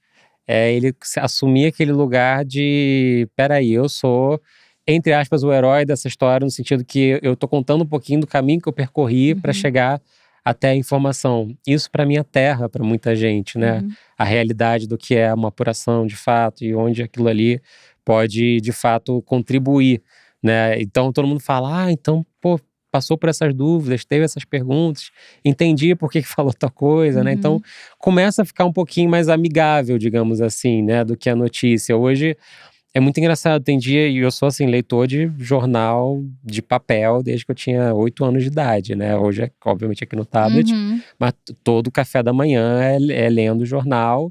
ele assumir aquele lugar de, peraí, eu sou, entre aspas, o herói dessa história, no sentido que eu tô contando um pouquinho do caminho que eu percorri para chegar até a informação. Isso para mim é terra para muita gente, né? A realidade do que é uma apuração de fato e onde aquilo ali pode, de fato, contribuir, né? Então todo mundo fala, então, passou por essas dúvidas, teve essas perguntas, entendi por que falou tal coisa, né? Então começa a ficar um pouquinho mais amigável, digamos assim, né? Do que a notícia. Hoje é muito engraçado, tem dia, e eu sou assim, leitor de jornal de papel desde que eu tinha 8 anos de idade, né? Hoje é, obviamente, aqui no tablet, mas todo café da manhã é lendo o jornal.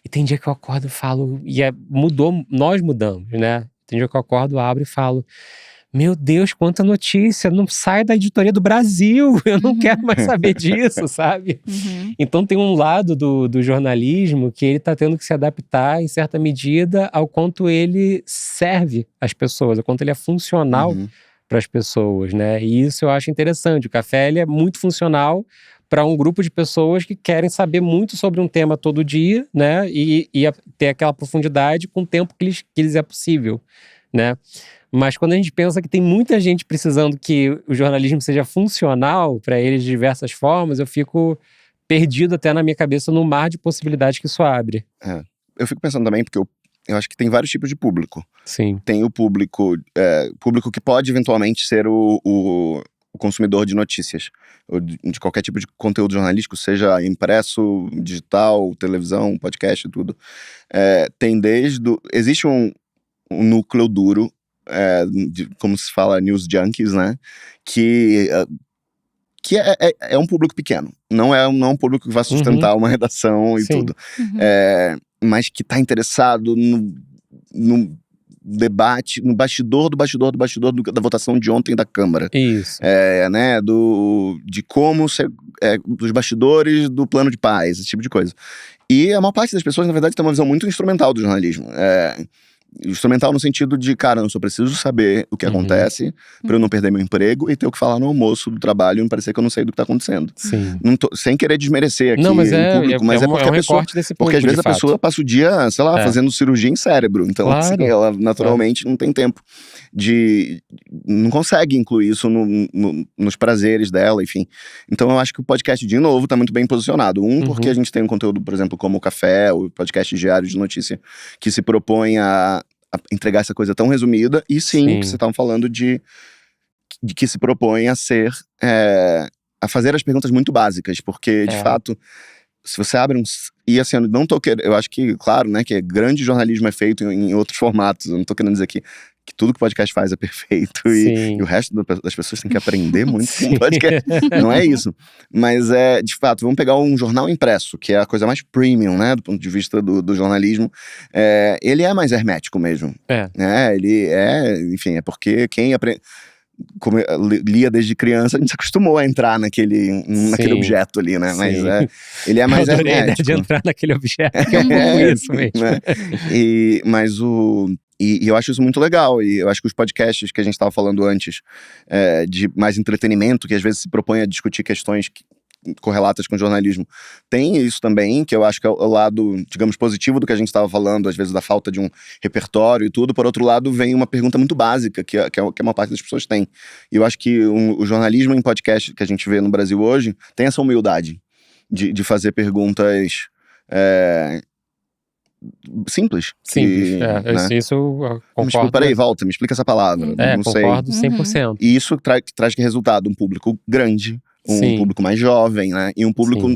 E tem dia que eu acordo e falo, mudou, nós mudamos, né? Tem dia que eu acordo, abro e falo, meu Deus, quanta notícia, não sai da editoria do Brasil, eu não quero mais saber disso, sabe? Então tem um lado do jornalismo que ele tá tendo que se adaptar, em certa medida, ao quanto ele serve as pessoas, ao quanto ele é funcional para as pessoas, né? E isso eu acho interessante, o café ele é muito funcional para um grupo de pessoas que querem saber muito sobre um tema todo dia, né? E ter aquela profundidade com o tempo que lhes é possível, né? Mas quando a gente pensa que tem muita gente precisando que o jornalismo seja funcional para eles de diversas formas, eu fico perdido até na minha cabeça no mar de possibilidades que isso abre. Eu fico pensando também, porque eu acho que tem vários tipos de público. Sim. Tem o público que pode eventualmente ser o consumidor de notícias, ou de qualquer tipo de conteúdo jornalístico, seja impresso, digital, televisão, podcast e tudo. Existe um núcleo duro, como se fala, news junkies, né? Que é um público pequeno. Não é um público que vai sustentar uma redação e tudo. Mas que está interessado no debate, no bastidor da votação de ontem da Câmara. Isso. Né? De como dos bastidores do plano de paz, esse tipo de coisa. E a maior parte das pessoas, na verdade, tem uma visão muito instrumental do jornalismo. Instrumental no sentido de, cara, eu só preciso saber o que acontece pra eu não perder meu emprego e ter o que falar no almoço do trabalho e não parecer que eu não sei do que tá acontecendo. Sim. Sem querer desmerecer aqui o público, mas porque a pessoa, desse público, porque às vezes a pessoa passa o dia, sei lá, fazendo cirurgia em cérebro. Então, claro. Assim, ela naturalmente não tem tempo não consegue incluir isso nos prazeres dela, enfim. Então eu acho que o podcast, de novo, tá muito bem posicionado. Porque a gente tem um conteúdo, por exemplo, como o Café, o podcast diário de notícia, que se propõe a entregar essa coisa tão resumida. E sim. Que vocês estavam falando de que se propõe a ser a fazer as perguntas muito básicas, porque de fato, se você abre e assim, eu não tô querendo, eu acho que, claro, né, que grande jornalismo é feito em outros formatos. Eu não tô querendo dizer que tudo que o podcast faz é perfeito e o resto das pessoas tem que aprender muito com o podcast. Não é isso. Mas de fato, vamos pegar um jornal impresso, que é a coisa mais premium, né, do ponto de vista do jornalismo. Ele é mais hermético mesmo. Ele enfim, é porque quem aprende... Como eu lia desde criança, a gente se acostumou a entrar naquele objeto ali, né? Mas ele é mais hermético. De entrar naquele objeto, que é um pouco isso mesmo. Né? Mas E eu acho isso muito legal, e eu acho que os podcasts que a gente estava falando antes, de mais entretenimento, que às vezes se propõe a discutir questões correlatas com o jornalismo, tem isso também, que eu acho que é o lado, digamos, positivo do que a gente estava falando, às vezes da falta de um repertório e tudo. Por outro lado, vem uma pergunta muito básica, que uma parte das pessoas tem. E eu acho que o jornalismo em podcast que a gente vê no Brasil hoje tem essa humildade de fazer perguntas simples. Simples, né? isso eu concordo. Tipo, peraí, volta, me explica essa palavra. Não sei. Concordo 100%. E isso traz que resultado um público grande, um público mais jovem, né? E um público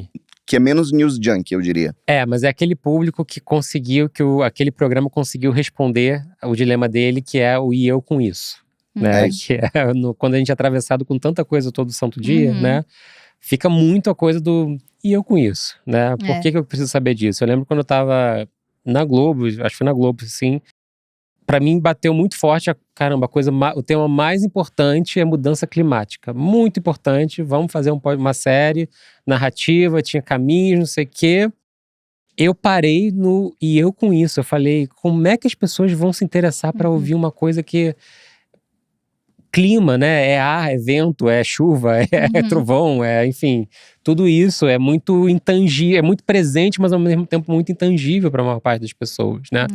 que é menos news junk, eu diria. Mas é aquele público que conseguiu, aquele programa conseguiu responder o dilema dele, que é o e eu com isso. Né? Que é quando a gente é atravessado com tanta coisa todo santo dia, né? Fica muito a coisa do e eu com isso, né? Por que eu preciso saber disso? Eu lembro quando eu tava na Globo, acho que foi na Globo, sim. Pra mim bateu muito forte, o tema mais importante é mudança climática. Muito importante, vamos fazer uma série narrativa, tinha caminhos, não sei o quê. Eu parei e eu com isso, eu falei, como é que as pessoas vão se interessar pra ouvir uma coisa que... Clima, né? É ar, é vento, é chuva, é trovão, enfim, tudo isso é muito intangível, é muito presente, mas ao mesmo tempo muito intangível para a maior parte das pessoas, né?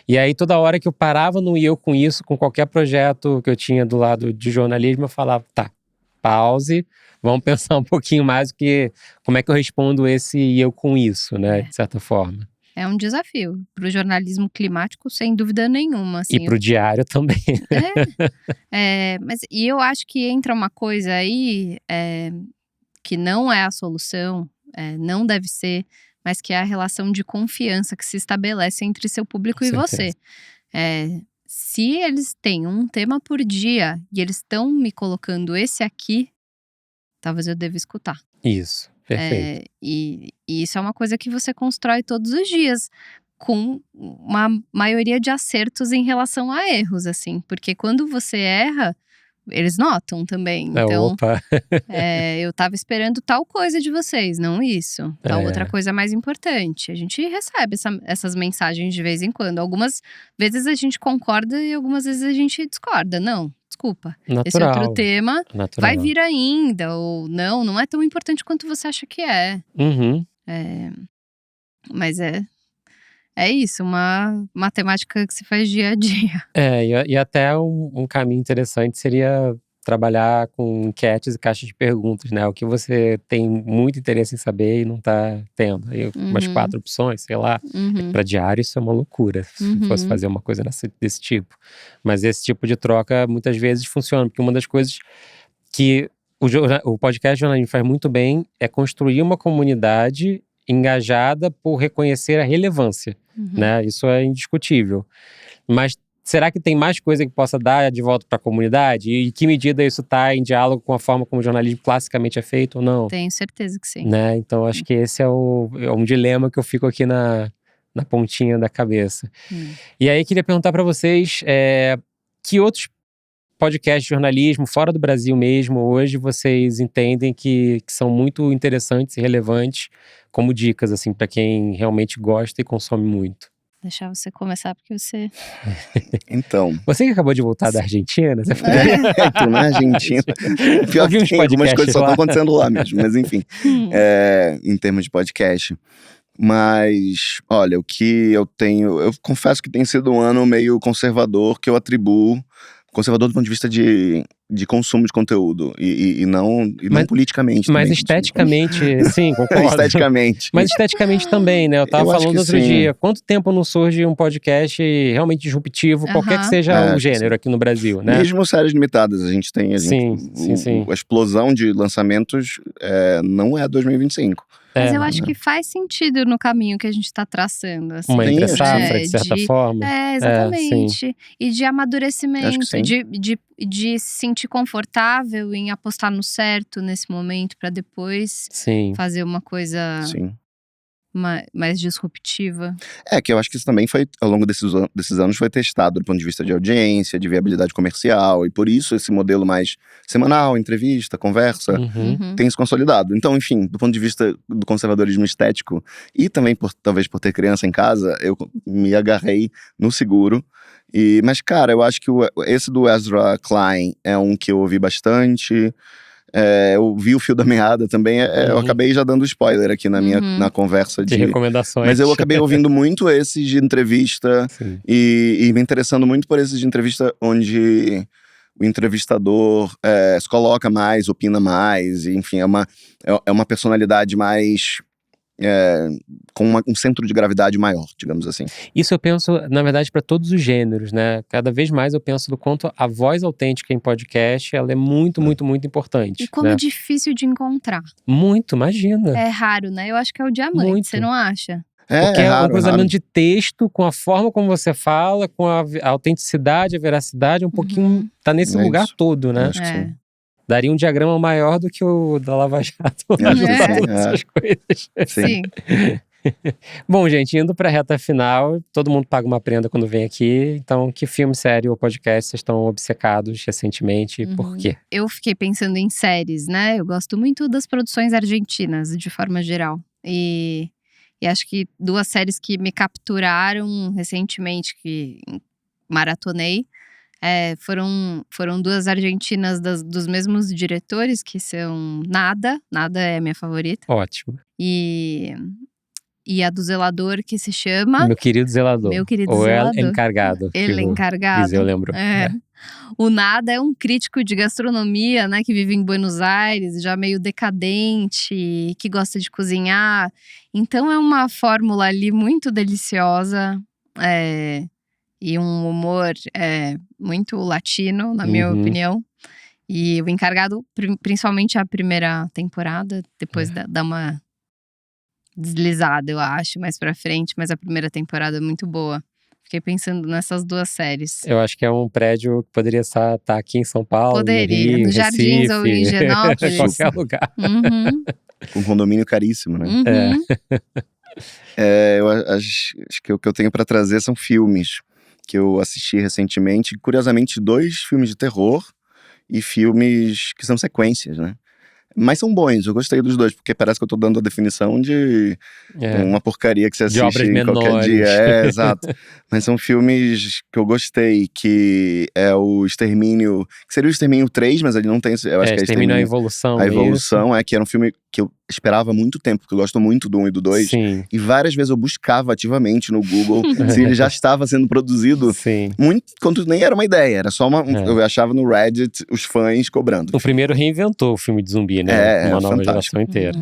E aí toda hora que eu parava no e eu com isso, com qualquer projeto que eu tinha do lado de jornalismo, eu falava, tá, pause, vamos pensar um pouquinho mais como é que eu respondo esse e eu com isso, né? De certa forma. É um desafio para o jornalismo climático, sem dúvida nenhuma. Assim, e para o diário também. Mas eu acho que entra uma coisa aí que não é a solução, não deve ser, mas que é a relação de confiança que se estabelece entre seu público e você. Se eles têm um tema por dia e eles estão me colocando esse aqui, talvez eu deva escutar. Isso. Perfeito. E isso é uma coisa que você constrói todos os dias, com uma maioria de acertos em relação a erros, assim. Porque quando você erra, eles notam também. Então, eu tava esperando tal coisa de vocês, não isso. Tal outra coisa mais importante. A gente recebe essas mensagens de vez em quando. Algumas vezes a gente concorda e algumas vezes a gente discorda. Não, desculpa. Natural. Esse outro tema vai vir ainda. Ou não é tão importante quanto você acha que é. Mas é isso, uma matemática que se faz dia a dia. E até um caminho interessante seria trabalhar com enquetes e caixas de perguntas, né? O que você tem muito interesse em saber e não tá tendo. Aí, umas 4 opções, sei lá. Para diário isso é uma loucura, se fosse fazer uma coisa desse tipo. Mas esse tipo de troca muitas vezes funciona, porque uma das coisas que o podcast jornalismo faz muito bem é construir uma comunidade engajada por reconhecer a relevância, né? Isso é indiscutível. Mas será que tem mais coisa que possa dar de volta para a comunidade? E em que medida isso está em diálogo com a forma como o jornalismo classicamente é feito ou não? Tenho certeza que sim. Né? Então acho que esse é um dilema que eu fico aqui na pontinha da cabeça. E aí queria perguntar para vocês que outros podcasts de jornalismo, fora do Brasil mesmo, hoje vocês entendem que são muito interessantes e relevantes como dicas, assim, para quem realmente gosta e consome muito? Deixar você começar, porque você... Então... Você que acabou de voltar da Argentina? Você Tô na Argentina. Pior que tem algumas coisas só estão acontecendo lá mesmo, mas enfim. Em termos de podcast. Mas, olha, o que eu tenho... Eu confesso que tem sido um ano meio conservador, que eu atribuo... Conservador do ponto de vista de consumo de conteúdo e não politicamente. Mas também, esteticamente, sim, concordo. Esteticamente. Mas esteticamente também, né? Eu tava falando outro dia, quanto tempo não surge um podcast realmente disruptivo, qualquer que seja o gênero aqui no Brasil, né? Mesmo séries limitadas, a gente tem... Sim. A explosão de lançamentos não é 2025. Mas eu acho que faz sentido no caminho que a gente tá traçando. Assim. Uma entre-safra, de certa forma. Exatamente. E de amadurecimento, de se sentir confortável em apostar no certo nesse momento, pra depois fazer uma coisa mais disruptiva. Que eu acho que isso também foi, ao longo desses anos, foi testado do ponto de vista de audiência, de viabilidade comercial, e por isso esse modelo mais semanal, entrevista, conversa, tem se consolidado. Então, enfim, do ponto de vista do conservadorismo estético, e também talvez por ter criança em casa, eu me agarrei no seguro Mas, cara, eu acho que esse do Ezra Klein é um que eu ouvi bastante. Eu vi o Fio da Meada também. Eu acabei já dando spoiler aqui na conversa de recomendações. Mas eu acabei ouvindo muito esses de entrevista e me interessando muito por esses de entrevista onde o entrevistador se coloca mais, opina mais, enfim, é uma personalidade mais com um centro de gravidade maior, digamos assim. Isso eu penso, na verdade, para todos os gêneros, né? Cada vez mais eu penso do quanto a voz autêntica em podcast, ela é muito, muito, muito importante. E como né? é difícil de encontrar. Muito, imagina. É raro, né? Eu acho que é o diamante, Muito. Você não acha? Porque é raro, um cruzamento de texto com a forma como você fala, com a autenticidade, a veracidade, um pouquinho, tá nesse lugar isso. todo, né? Acho que sim. Daria um diagrama maior do que o da Lava Jato. Essas coisas. Sim. Bom, gente, indo pra reta final, todo mundo paga uma prenda quando vem aqui. Então, que filme, série ou podcast vocês estão obcecados recentemente e por quê? Eu fiquei pensando em séries, né? Eu gosto muito das produções argentinas, de forma geral. E acho que 2 séries que me capturaram recentemente, que maratonei, foram 2 argentinas dos mesmos diretores, que são Nada é minha favorita. Ótimo. E a do Zelador, que se chama… Meu Querido Zelador. Meu Querido Ou Zelador. El Encargado. El Encargado. Eu lembro. O Nada é um crítico de gastronomia, né? Que vive em Buenos Aires, já meio decadente, que gosta de cozinhar. Então é uma fórmula ali muito deliciosa. E um humor muito latino, na minha opinião. E o Encargado, principalmente a primeira temporada, depois dá uma deslizada, eu acho, mais pra frente. Mas a primeira temporada é muito boa. Fiquei pensando nessas 2 séries. Eu acho que é um prédio que poderia estar aqui em São Paulo, Poderia, no Rio, nos Jardins ou em Higienópolis. Em qualquer lugar. Um condomínio caríssimo, né? Eu acho que o que eu tenho pra trazer são filmes que eu assisti recentemente. Curiosamente, 2 filmes de terror e filmes que são sequências, né? Mas são bons, eu gostei dos 2, porque parece que eu tô dando a definição de uma porcaria que você assiste em qualquer dia. Exato. Mas são filmes que eu gostei, que é o Extermínio, que seria o Extermínio 3, mas ele não tem, eu acho que é Extermínio a Evolução. A Evolução, que era um filme que eu esperava há muito tempo, porque eu gosto muito do 1 e do 2. Sim. E várias vezes eu buscava ativamente no Google se ele já estava sendo produzido. Sim. Muito, quando nem era uma ideia, era só eu achava no Reddit os fãs cobrando. O primeiro reinventou o filme de zumbi, né? Uma nova geração inteira.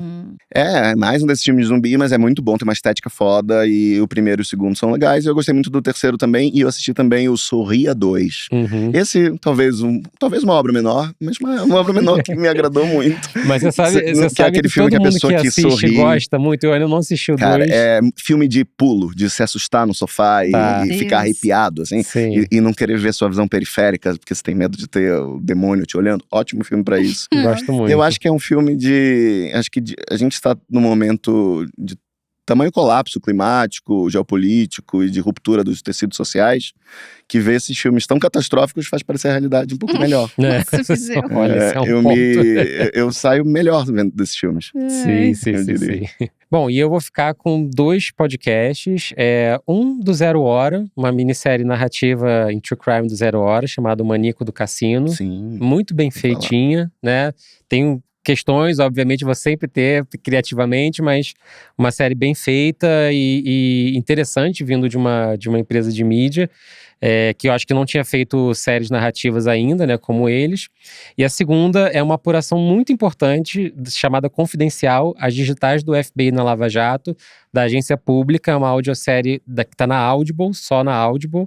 É mais um desses filmes de zumbi, mas é muito bom, tem uma estética foda. E o primeiro e o segundo são legais. E eu gostei muito do terceiro também. E eu assisti também o Sorria 2. Esse, talvez uma obra menor, mas uma obra menor que me agradou muito. Mas você sabe que é aquele filme que a pessoa que sorri gosta muito. Eu ainda não assisti o 2. Cara, é filme de pulo, de se assustar no sofá e ficar arrepiado, assim. E não querer ver sua visão periférica, porque você tem medo de ter o demônio te olhando. Ótimo filme pra isso. Gosto muito. Eu acho que é um filme acho que a gente está num momento de tamanho colapso climático, geopolítico e de ruptura dos tecidos sociais, que ver esses filmes tão catastróficos faz parecer a realidade um pouco melhor. Olha, esse é um ponto. Eu saio melhor vendo desses filmes. Sim. Bom, e eu vou ficar com 2 podcasts. Um do 0 Hora, uma minissérie narrativa em True Crime do 0 Hora, chamado Maníaco do Cassino. Sim. Muito bem feitinha, né? Tem questões, obviamente, vou sempre ter criativamente, mas uma série bem feita e interessante, vindo de uma empresa de mídia, que eu acho que não tinha feito séries narrativas ainda, né, como eles. E a segunda é uma apuração muito importante, chamada Confidencial, as digitais do FBI na Lava Jato, da agência pública, é uma audiosérie que está na Audible, só na Audible,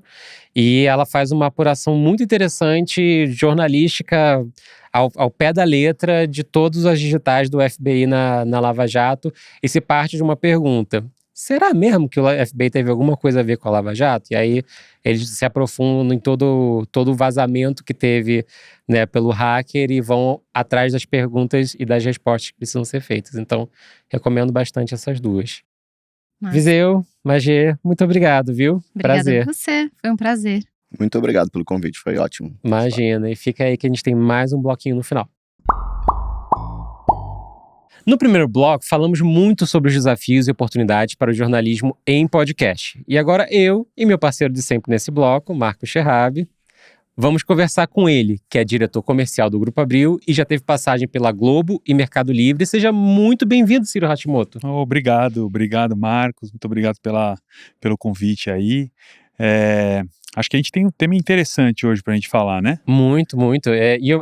e ela faz uma apuração muito interessante, jornalística, ao pé da letra de todas as digitais do FBI na Lava Jato, e se parte de uma pergunta: será mesmo que o FBI teve alguma coisa a ver com a Lava Jato? E aí eles se aprofundam em todo o vazamento que teve, né, pelo hacker e vão atrás das perguntas e das respostas que precisam ser feitas. Então, recomendo bastante essas 2. Viseu, Magê, muito obrigado, viu? Obrigada prazer. a você, foi um prazer. Muito obrigado pelo convite, foi ótimo. Imagina, e fica aí que a gente tem mais um bloquinho no final. No primeiro bloco, falamos muito sobre os desafios e oportunidades para o jornalismo em podcast. E agora eu e meu parceiro de sempre nesse bloco, Marco Cherrabi, vamos conversar com ele, que é diretor comercial do Grupo Abril e já teve passagem pela Globo e Mercado Livre. Seja muito bem-vindo, Ciro Hashimoto. Obrigado, Marcos. Muito obrigado pelo convite aí. Acho que a gente tem um tema interessante hoje para a gente falar, né? Muito, muito.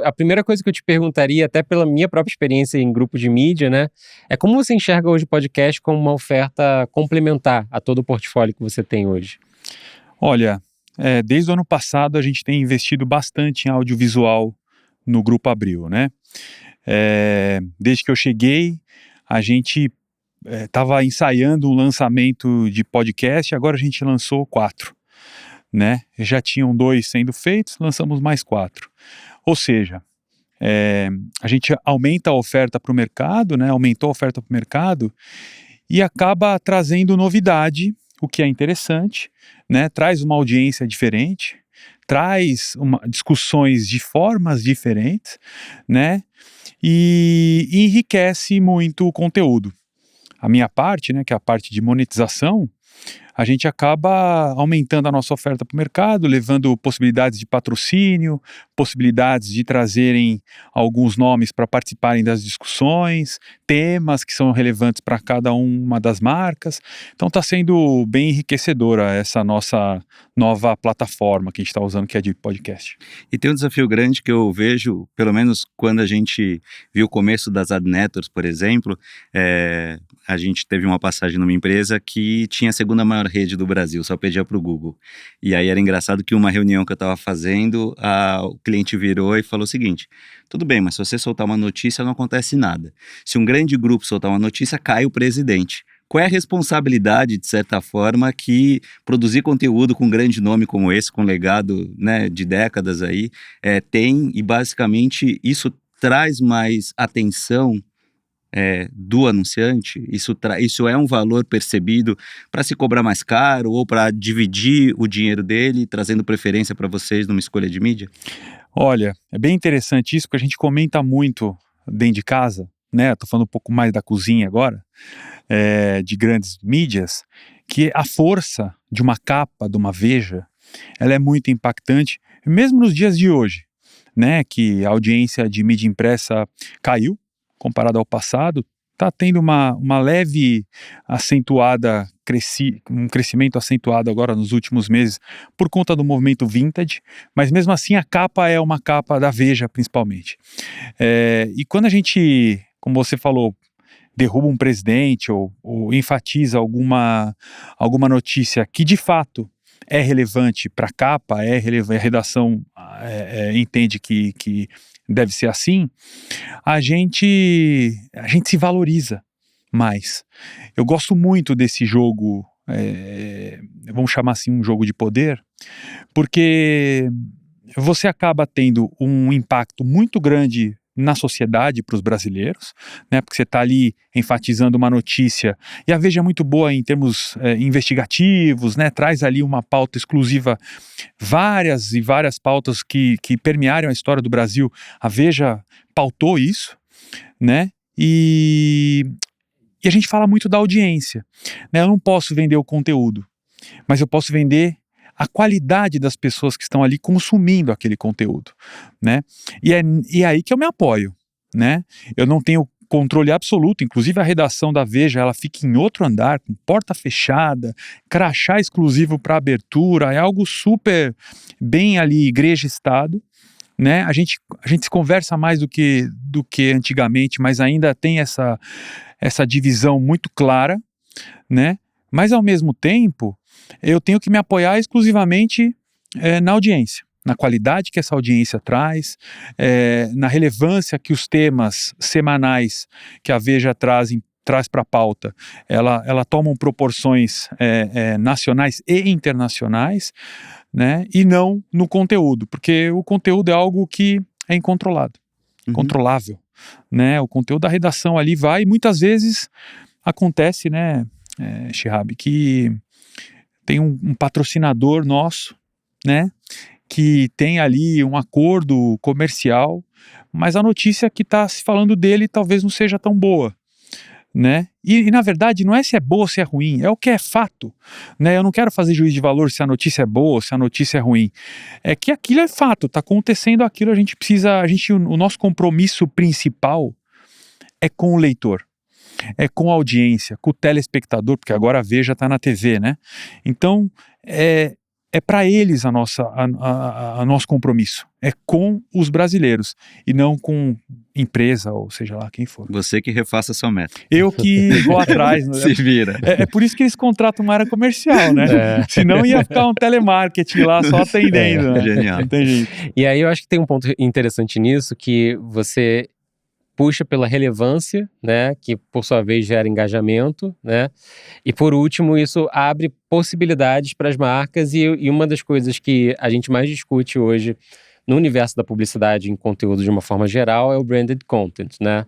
A primeira coisa que eu te perguntaria, até pela minha própria experiência em grupo de mídia, né? É como você enxerga hoje o podcast como uma oferta complementar a todo o portfólio que você tem hoje? Olha, desde o ano passado a gente tem investido bastante em audiovisual no Grupo Abril, né? Desde que eu cheguei, a gente estava ensaiando um lançamento de podcast, agora a gente lançou 4, né? Já tinham 2 sendo feitos, lançamos mais 4. Ou seja, a gente aumenta a oferta para o mercado, né? Aumentou a oferta para o mercado e acaba trazendo novidade, o que é interessante, né? Traz uma audiência diferente, traz discussões de formas diferentes, né? E enriquece muito o conteúdo. A minha parte, né, que é a parte de monetização, a gente acaba aumentando a nossa oferta para o mercado, levando possibilidades de patrocínio, possibilidades de trazerem alguns nomes para participarem das discussões, temas que são relevantes para cada uma das marcas. Então está sendo bem enriquecedora essa nossa nova plataforma que a gente está usando, que é de podcast. E tem um desafio grande que eu vejo, pelo menos quando a gente viu o começo das ad networks, por exemplo, a gente teve uma passagem numa empresa que tinha a segunda maior rede do Brasil, só pedia para o Google. E aí era engraçado que uma reunião que eu estava fazendo, o cliente virou e falou o seguinte: tudo bem, mas se você soltar uma notícia não acontece nada. Se um grande grupo soltar uma notícia, cai o presidente. Qual é a responsabilidade, de certa forma, que produzir conteúdo com um grande nome como esse, com legado, né, de décadas aí, tem, e basicamente isso traz mais atenção do anunciante? Isso é um valor percebido para se cobrar mais caro ou para dividir o dinheiro dele, trazendo preferência para vocês numa escolha de mídia? Olha, é bem interessante isso, porque a gente comenta muito dentro de casa, né? Estou falando um pouco mais da cozinha agora, de grandes mídias, que a força de uma capa, de uma Veja, ela é muito impactante, mesmo nos dias de hoje, né? Que a audiência de mídia impressa caiu, comparado ao passado, está tendo uma leve acentuada, um crescimento acentuado agora nos últimos meses por conta do movimento vintage, mas mesmo assim a capa é uma capa da Veja principalmente. E quando a gente, como você falou, derruba um presidente ou enfatiza alguma notícia que de fato é relevante para a capa, a redação entende que deve ser assim, a gente se valoriza mais. Eu gosto muito desse jogo, vamos chamar assim, um jogo de poder, porque você acaba tendo um impacto muito grande na sociedade para os brasileiros, né, porque você está ali enfatizando uma notícia, e a Veja é muito boa em termos investigativos, né, traz ali uma pauta exclusiva, várias e várias pautas que permearam a história do Brasil, a Veja pautou isso, né, e a gente fala muito da audiência, né, eu não posso vender o conteúdo, mas eu posso vender a qualidade das pessoas que estão ali consumindo aquele conteúdo, né? E é aí que eu me apoio, né? Eu não tenho controle absoluto, inclusive a redação da Veja, ela fica em outro andar, com porta fechada, crachá exclusivo para abertura, é algo super bem ali, igreja-estado, né? A gente se conversa mais do que antigamente, mas ainda tem essa divisão muito clara, né? Mas ao mesmo tempo, eu tenho que me apoiar exclusivamente na audiência, na qualidade que essa audiência traz, na relevância que os temas semanais que a Veja traz para a pauta, ela tomam proporções nacionais e internacionais, né, e não no conteúdo, porque o conteúdo é algo que é incontrolado, controlável, né, o conteúdo da redação ali vai, e muitas vezes acontece, né, Cherrabi, que tem um patrocinador nosso, né, que tem ali um acordo comercial, mas a notícia que está se falando dele talvez não seja tão boa, né? E na verdade não é se é boa ou se é ruim, é o que é fato, né? Eu não quero fazer juízo de valor se a notícia é boa ou se a notícia é ruim. É que aquilo é fato, tá acontecendo aquilo, o nosso compromisso principal é com o leitor, é com a audiência, com o telespectador, porque agora a Veja está na TV, né? Então, é para eles a nosso compromisso, é com os brasileiros e não com empresa ou seja lá quem for. Você que refaça sua meta. Eu que vou atrás. Se vira. É por isso que eles contratam uma área comercial, né? Senão ia ficar um telemarketing lá só atendendo. Né? Genial. Não tem jeito. E aí eu acho que tem um ponto interessante nisso, que você puxa pela relevância, né, que por sua vez gera engajamento, né, e por último isso abre possibilidades para as marcas e uma das coisas que a gente mais discute hoje no universo da publicidade em conteúdo de uma forma geral é o branded content, né?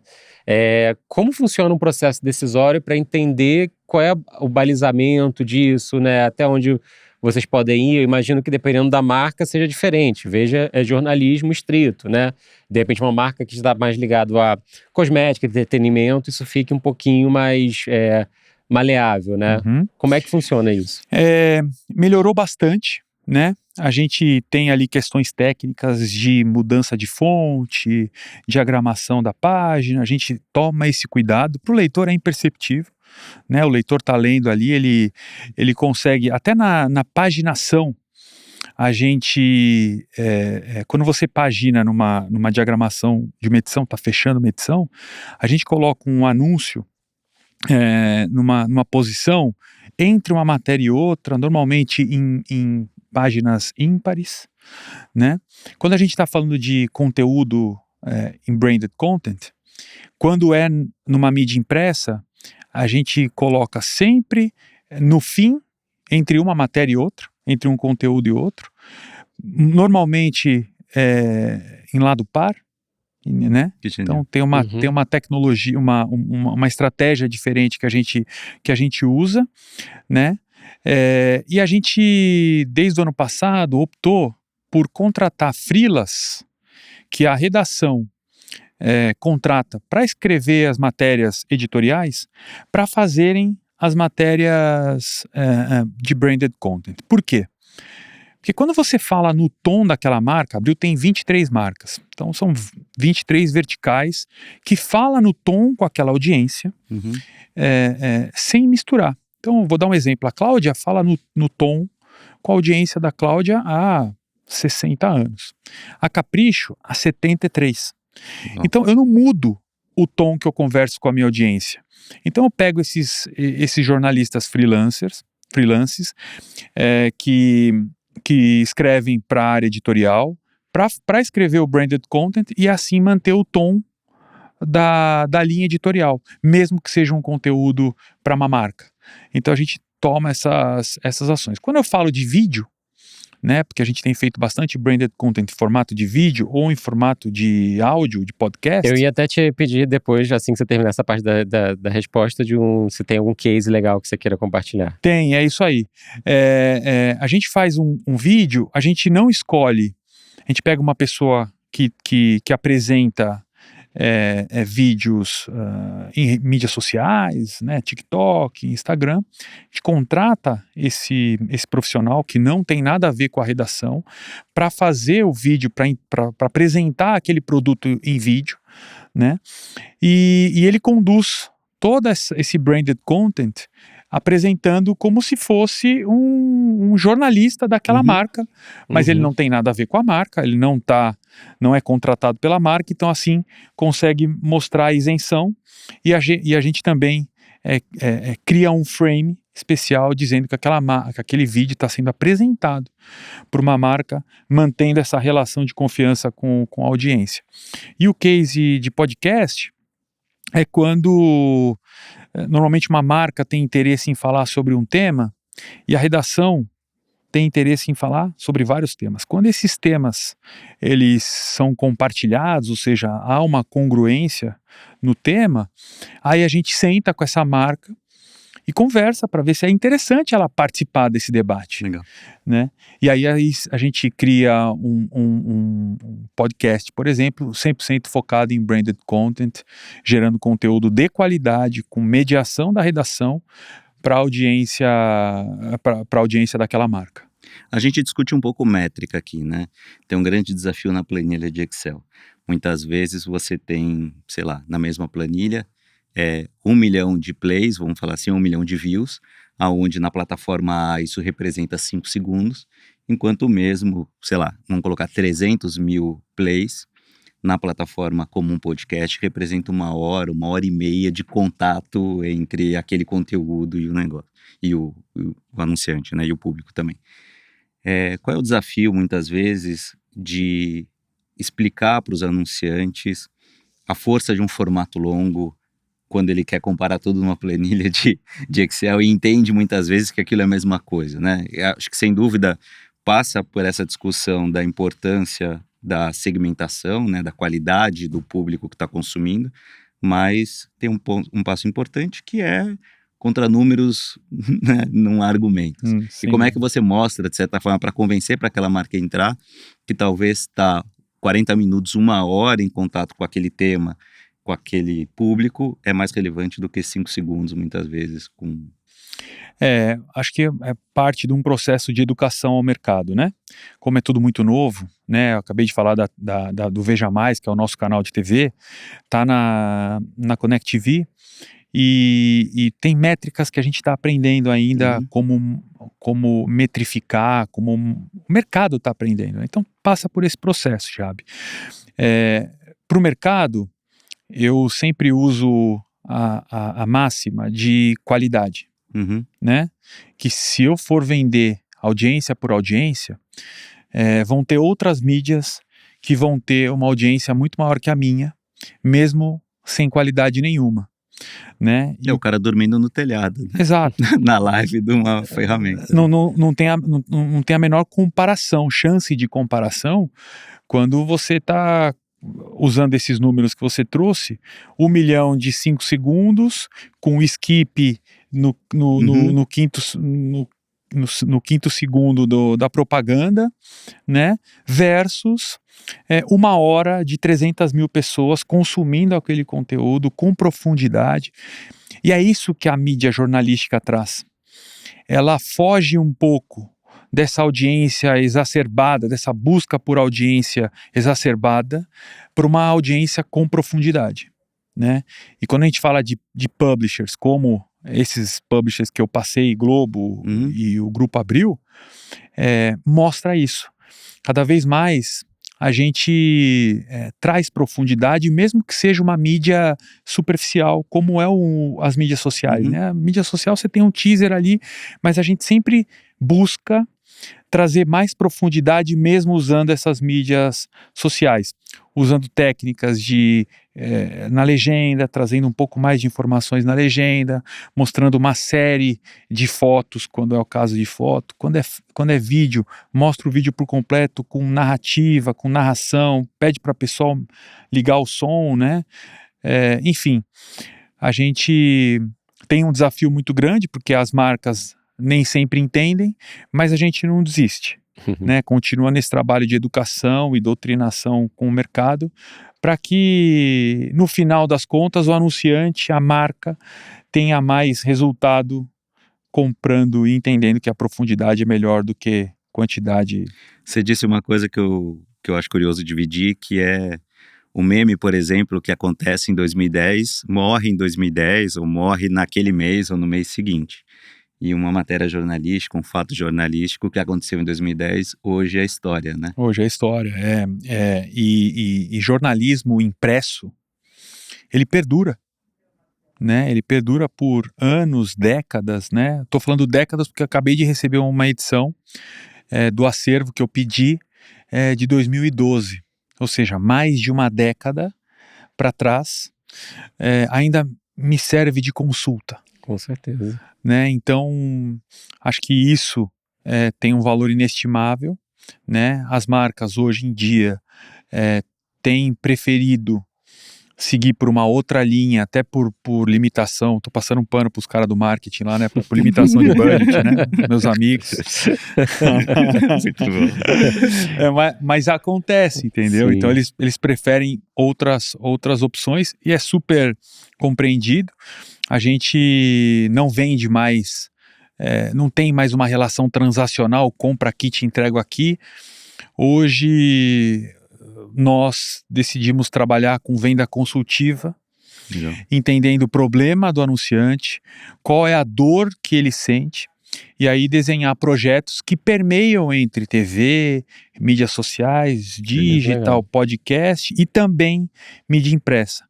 Como funciona um processo decisório para entender qual é o balizamento disso, né, até onde vocês podem ir? Eu imagino que dependendo da marca seja diferente. Veja, é jornalismo estrito, né? De repente uma marca que está mais ligado a cosmética, entretenimento, isso fica um pouquinho mais maleável, né? Uhum. Como é que funciona isso? Melhorou bastante, né? A gente tem ali questões técnicas de mudança de fonte, diagramação da página, a gente toma esse cuidado. Para o leitor é imperceptível, né? O leitor está lendo ali, ele consegue, até na paginação, a gente, quando você pagina numa diagramação de uma edição, está fechando uma edição, a gente coloca um anúncio numa posição entre uma matéria e outra, normalmente em páginas ímpares, né? Quando a gente está falando de conteúdo em branded content, quando é numa mídia impressa, a gente coloca sempre no fim, entre uma matéria e outra, entre um conteúdo e outro, normalmente em lado par, né? Então tem uma tecnologia, uma estratégia diferente que a gente usa, né? E a gente, desde o ano passado, optou por contratar freelas que a redação contrata para escrever as matérias editoriais, para fazerem as matérias de branded content. Por quê? Porque quando você fala no tom daquela marca, a Abril tem 23 marcas, então são 23 verticais que falam no tom com aquela audiência, sem misturar. Então, vou dar um exemplo. A Cláudia fala no tom com a audiência da Cláudia há 60 anos. A Capricho há 73. Então, eu não mudo o tom que eu converso com a minha audiência. Então, eu pego esses jornalistas freelances que escrevem para a área editorial, para escrever o branded content e assim manter o tom da linha editorial, mesmo que seja um conteúdo para uma marca. Então a gente toma essas ações. Quando eu falo de vídeo, né, porque a gente tem feito bastante branded content em formato de vídeo ou em formato de áudio, de podcast. Eu ia até te pedir depois, assim que você terminar essa parte da resposta, se tem algum case legal que você queira compartilhar. Tem, é isso aí. A gente faz um vídeo, a gente não escolhe, a gente pega uma pessoa que apresenta vídeos em mídias sociais, né, TikTok, Instagram. A gente contrata esse profissional que não tem nada a ver com a redação para fazer o vídeo, para apresentar aquele produto em vídeo, né? E ele conduz todo esse branded content apresentando como se fosse um jornalista daquela marca, mas ele não tem nada a ver com a marca, ele não é contratado pela marca, então assim consegue mostrar a isenção e a gente também cria um frame especial dizendo que aquele vídeo está sendo apresentado por uma marca, mantendo essa relação de confiança com a audiência. E o case de podcast é quando normalmente uma marca tem interesse em falar sobre um tema e a redação tem interesse em falar sobre vários temas. Quando esses temas eles são compartilhados, ou seja, há uma congruência no tema, aí a gente senta com essa marca e conversa para ver se é interessante ela participar desse debate. Legal. Né? E aí a gente cria um podcast, por exemplo, 100% focado em branded content, gerando conteúdo de qualidade, com mediação da redação para a audiência daquela marca. A gente discute um pouco métrica aqui, né? Tem um grande desafio na planilha de Excel. Muitas vezes você tem, sei lá, na mesma planilha, 1 milhão de plays, vamos falar assim, 1 milhão de views, aonde na plataforma A isso representa 5 segundos, enquanto mesmo, sei lá, vamos colocar 300 mil plays, na plataforma como um podcast representa 1 hora e meia de contato entre aquele conteúdo e o negócio, e o anunciante, né, e o público também. Qual é o desafio, muitas vezes, de explicar para os anunciantes a força de um formato longo quando ele quer comparar tudo numa planilha de Excel e entende muitas vezes que aquilo é a mesma coisa, né? Eu acho que, sem dúvida, passa por essa discussão da importância da segmentação, né, da qualidade do público que está consumindo, mas tem um passo importante que é contra números, né, num argumento. E como é que você mostra, de certa forma, para convencer para aquela marca entrar, que talvez está 40 minutos, 1 hora em contato com aquele tema, com aquele público, é mais relevante do que 5 segundos, muitas vezes, com... Acho que é parte de um processo de educação ao mercado, né? Como é tudo muito novo, né? Eu acabei de falar do Veja Mais, que é o nosso canal de TV, tá na Connect TV, e tem métricas que a gente está aprendendo ainda como metrificar, como o mercado está aprendendo. Então passa por esse processo, Jabe. Para o mercado, eu sempre uso a máxima de qualidade, né? Que se eu for vender audiência por audiência, vão ter outras mídias que vão ter uma audiência muito maior que a minha, mesmo sem qualidade nenhuma. Né? É o cara dormindo no telhado, né? Exato. Na live de uma ferramenta. Não tem a menor comparação, chance de comparação, quando você está usando esses números que você trouxe, 1 milhão de 5 segundos, com skip no quinto segundo da propaganda, né? Versus 1 hora de 300 mil pessoas consumindo aquele conteúdo com profundidade. E é isso que a mídia jornalística traz. Ela foge um pouco dessa audiência exacerbada, dessa busca por audiência exacerbada, para uma audiência com profundidade, né? E quando a gente fala de publishers, como esses publishers que eu passei, Globo e o Grupo Abril, mostra isso. Cada vez mais a gente traz profundidade, mesmo que seja uma mídia superficial, como as mídias sociais, né? A mídia social, você tem um teaser ali, mas a gente sempre busca trazer mais profundidade mesmo usando essas mídias sociais, usando técnicas na legenda, trazendo um pouco mais de informações na legenda, mostrando uma série de fotos, quando é o caso de foto. Quando é vídeo, mostra o vídeo por completo, com narrativa, com narração, pede para o pessoal ligar o som, né? Enfim, a gente tem um desafio muito grande, porque as marcas nem sempre entendem, mas a gente não desiste, né? Continua nesse trabalho de educação e doutrinação com o mercado, para que no final das contas o anunciante, a marca, tenha mais resultado comprando e entendendo que a profundidade é melhor do que quantidade. Você disse uma coisa que eu acho curioso dividir, que é o meme, por exemplo, que acontece em 2010, morre em 2010, ou morre naquele mês ou no mês seguinte. E uma matéria jornalística, um fato jornalístico que aconteceu em 2010, hoje é história, né? Hoje é história, e jornalismo impresso, ele perdura, né? Ele perdura por anos, décadas, né? Estou falando décadas porque eu acabei de receber uma edição do acervo que eu pedi de 2012, ou seja, mais de uma década para trás, ainda me serve de consulta. Com certeza. Né? Então, acho que isso tem um valor inestimável, né? As marcas hoje em dia têm preferido seguir por uma outra linha, até por limitação. Tô passando um pano pros caras do marketing lá, né? Por limitação de budget, né? Meus amigos. Muito bom. Mas acontece, entendeu? Sim. Então eles preferem outras opções e é super compreendido. A gente não vende mais, não tem mais uma relação transacional, compra aqui, te entrego aqui. Hoje nós decidimos trabalhar com venda consultiva, Legal. entendendo o problema do anunciante, qual é a dor que ele sente, e aí desenhar projetos que permeiam entre TV, mídias sociais, digital, legal. podcast e também mídia impressa.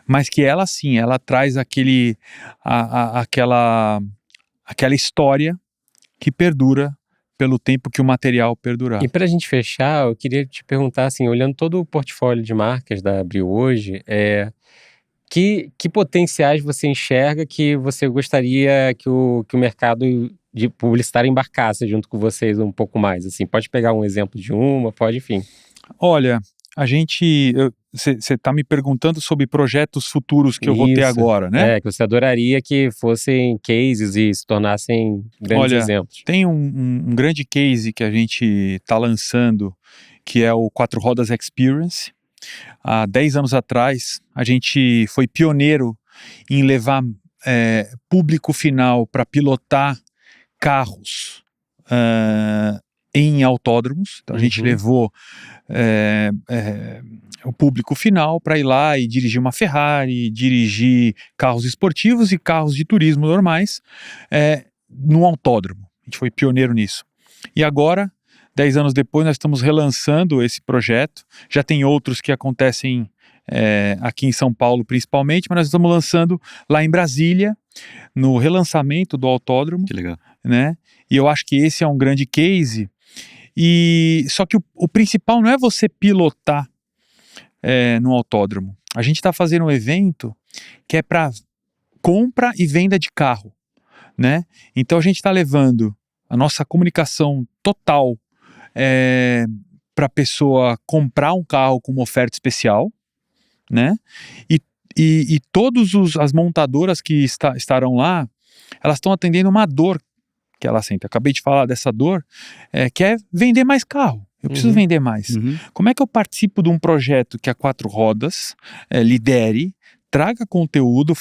Mas que ela sim, ela traz aquela história que perdura pelo tempo que o material perdurar. E pra gente fechar, eu queria te perguntar, assim, olhando todo o portfólio de marcas da Abril hoje, que potenciais você enxerga que você gostaria que o mercado de publicitário embarcasse junto com vocês um pouco mais? Assim, pode pegar um exemplo de uma, pode, enfim. Olha, você está me perguntando sobre projetos futuros que eu vou ter Isso. agora, né? Que você adoraria que fossem cases e se tornassem grandes Olha, exemplos. Tem um grande case que a gente está lançando, que é o 4 Rodas Experience. Há 10 anos atrás, a gente foi pioneiro em levar público final para pilotar carros em autódromos. Então a gente levou o público final para ir lá e dirigir uma Ferrari, dirigir carros esportivos e carros de turismo normais no autódromo. A gente foi pioneiro nisso. E agora, 10 anos depois, nós estamos relançando esse projeto. Já tem outros que acontecem aqui em São Paulo principalmente, mas nós estamos lançando lá em Brasília, no relançamento do autódromo. Que legal. Né? E eu acho que esse é um grande case. Só que o principal não é você pilotar no autódromo. A gente está fazendo um evento que é para compra e venda de carro, né? Então a gente está levando a nossa comunicação total para a pessoa comprar um carro com uma oferta especial, né? E todas as montadoras que estarão lá, elas estão atendendo uma dor que ela sente. Eu acabei de falar dessa dor, que é vender mais carro. Eu preciso vender mais. Como é que eu participo de um projeto que a 4 Rodas lidere, traga conteúdo,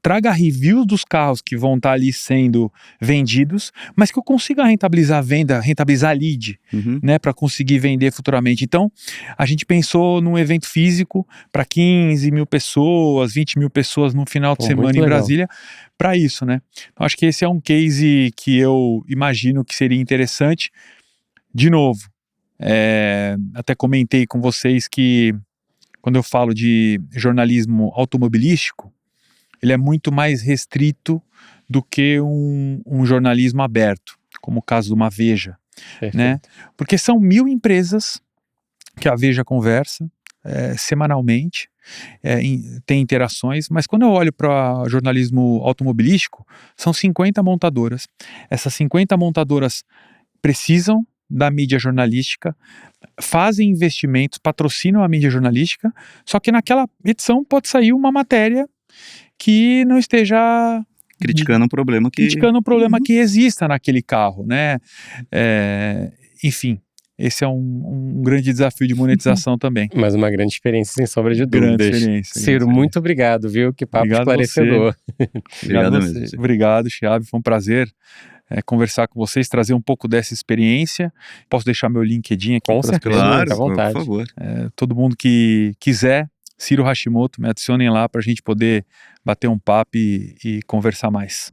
traga reviews dos carros que vão estar ali sendo vendidos, mas que eu consiga rentabilizar a venda, rentabilizar lead, né, para conseguir vender futuramente. Então, a gente pensou num evento físico para 15 mil pessoas, 20 mil pessoas no final de semana em Brasília, para isso, né? Então, acho que esse é um case que eu imagino que seria interessante. De novo, até comentei com vocês que quando eu falo de jornalismo automobilístico, ele é muito mais restrito do que um jornalismo aberto, como o caso de uma Veja, né? Porque são 1000 empresas que a Veja conversa semanalmente, tem interações, mas quando eu olho para jornalismo automobilístico, são 50 montadoras. Essas 50 montadoras precisam da mídia jornalística, fazem investimentos, patrocinam a mídia jornalística, só que naquela edição pode sair uma matéria que não esteja criticando um problema que exista naquele carro, né? Enfim, esse é um grande desafio de monetização também. Mas uma grande experiência, sem sombra de dúvidas. Grande experiência. Ciro, muito obrigado, viu? Que papo esclarecedor. Obrigado mesmo. Obrigado, Chiab, foi um prazer conversar com vocês, trazer um pouco dessa experiência. Posso deixar meu LinkedIn aqui? Com certeza, claro, à vontade. por favor. Todo mundo que quiser, Ciro Hashimoto, me adicionem lá para a gente poder bater um papo e conversar mais.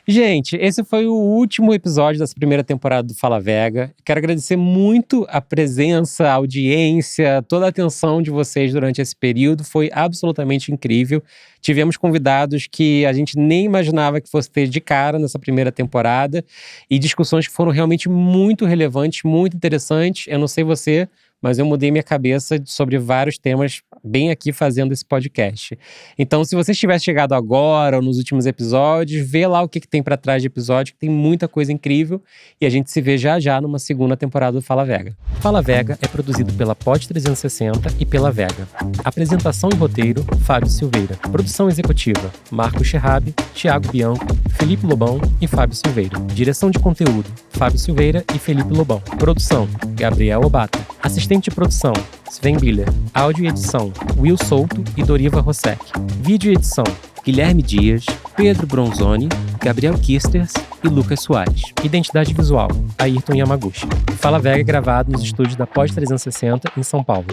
Gente, esse foi o último episódio dessa primeira temporada do Fala Vega. Quero agradecer muito a presença, a audiência, toda a atenção de vocês durante esse período. Foi absolutamente incrível. Tivemos convidados que a gente nem imaginava que fosse ter de cara nessa primeira temporada e discussões que foram realmente muito relevantes, muito interessantes. Eu não sei você, mas eu mudei minha cabeça sobre vários temas bem aqui fazendo esse podcast. Então, se você estiver chegado agora ou nos últimos episódios, vê lá o que tem pra trás de episódio, que tem muita coisa incrível, e a gente se vê já já numa segunda temporada do Fala Vega. Fala Vega é produzido pela Pod 360 e pela Vega. Apresentação e roteiro, Fábio Silveira. Produção executiva, Marco Scherrabi, Thiago Bianco, Felipe Lobão e Fábio Silveira. Direção de conteúdo, Fábio Silveira e Felipe Lobão. Produção, Gabriel Obata. Assistente de produção, Sven Biller. Áudio e edição, Will Souto e Doriva Rossek. Vídeo e edição, Guilherme Dias, Pedro Bronzoni, Gabriel Kisters e Lucas Soares. Identidade visual, Ayrton Yamaguchi. Fala Vega é gravado nos estúdios da Pod 360 em São Paulo.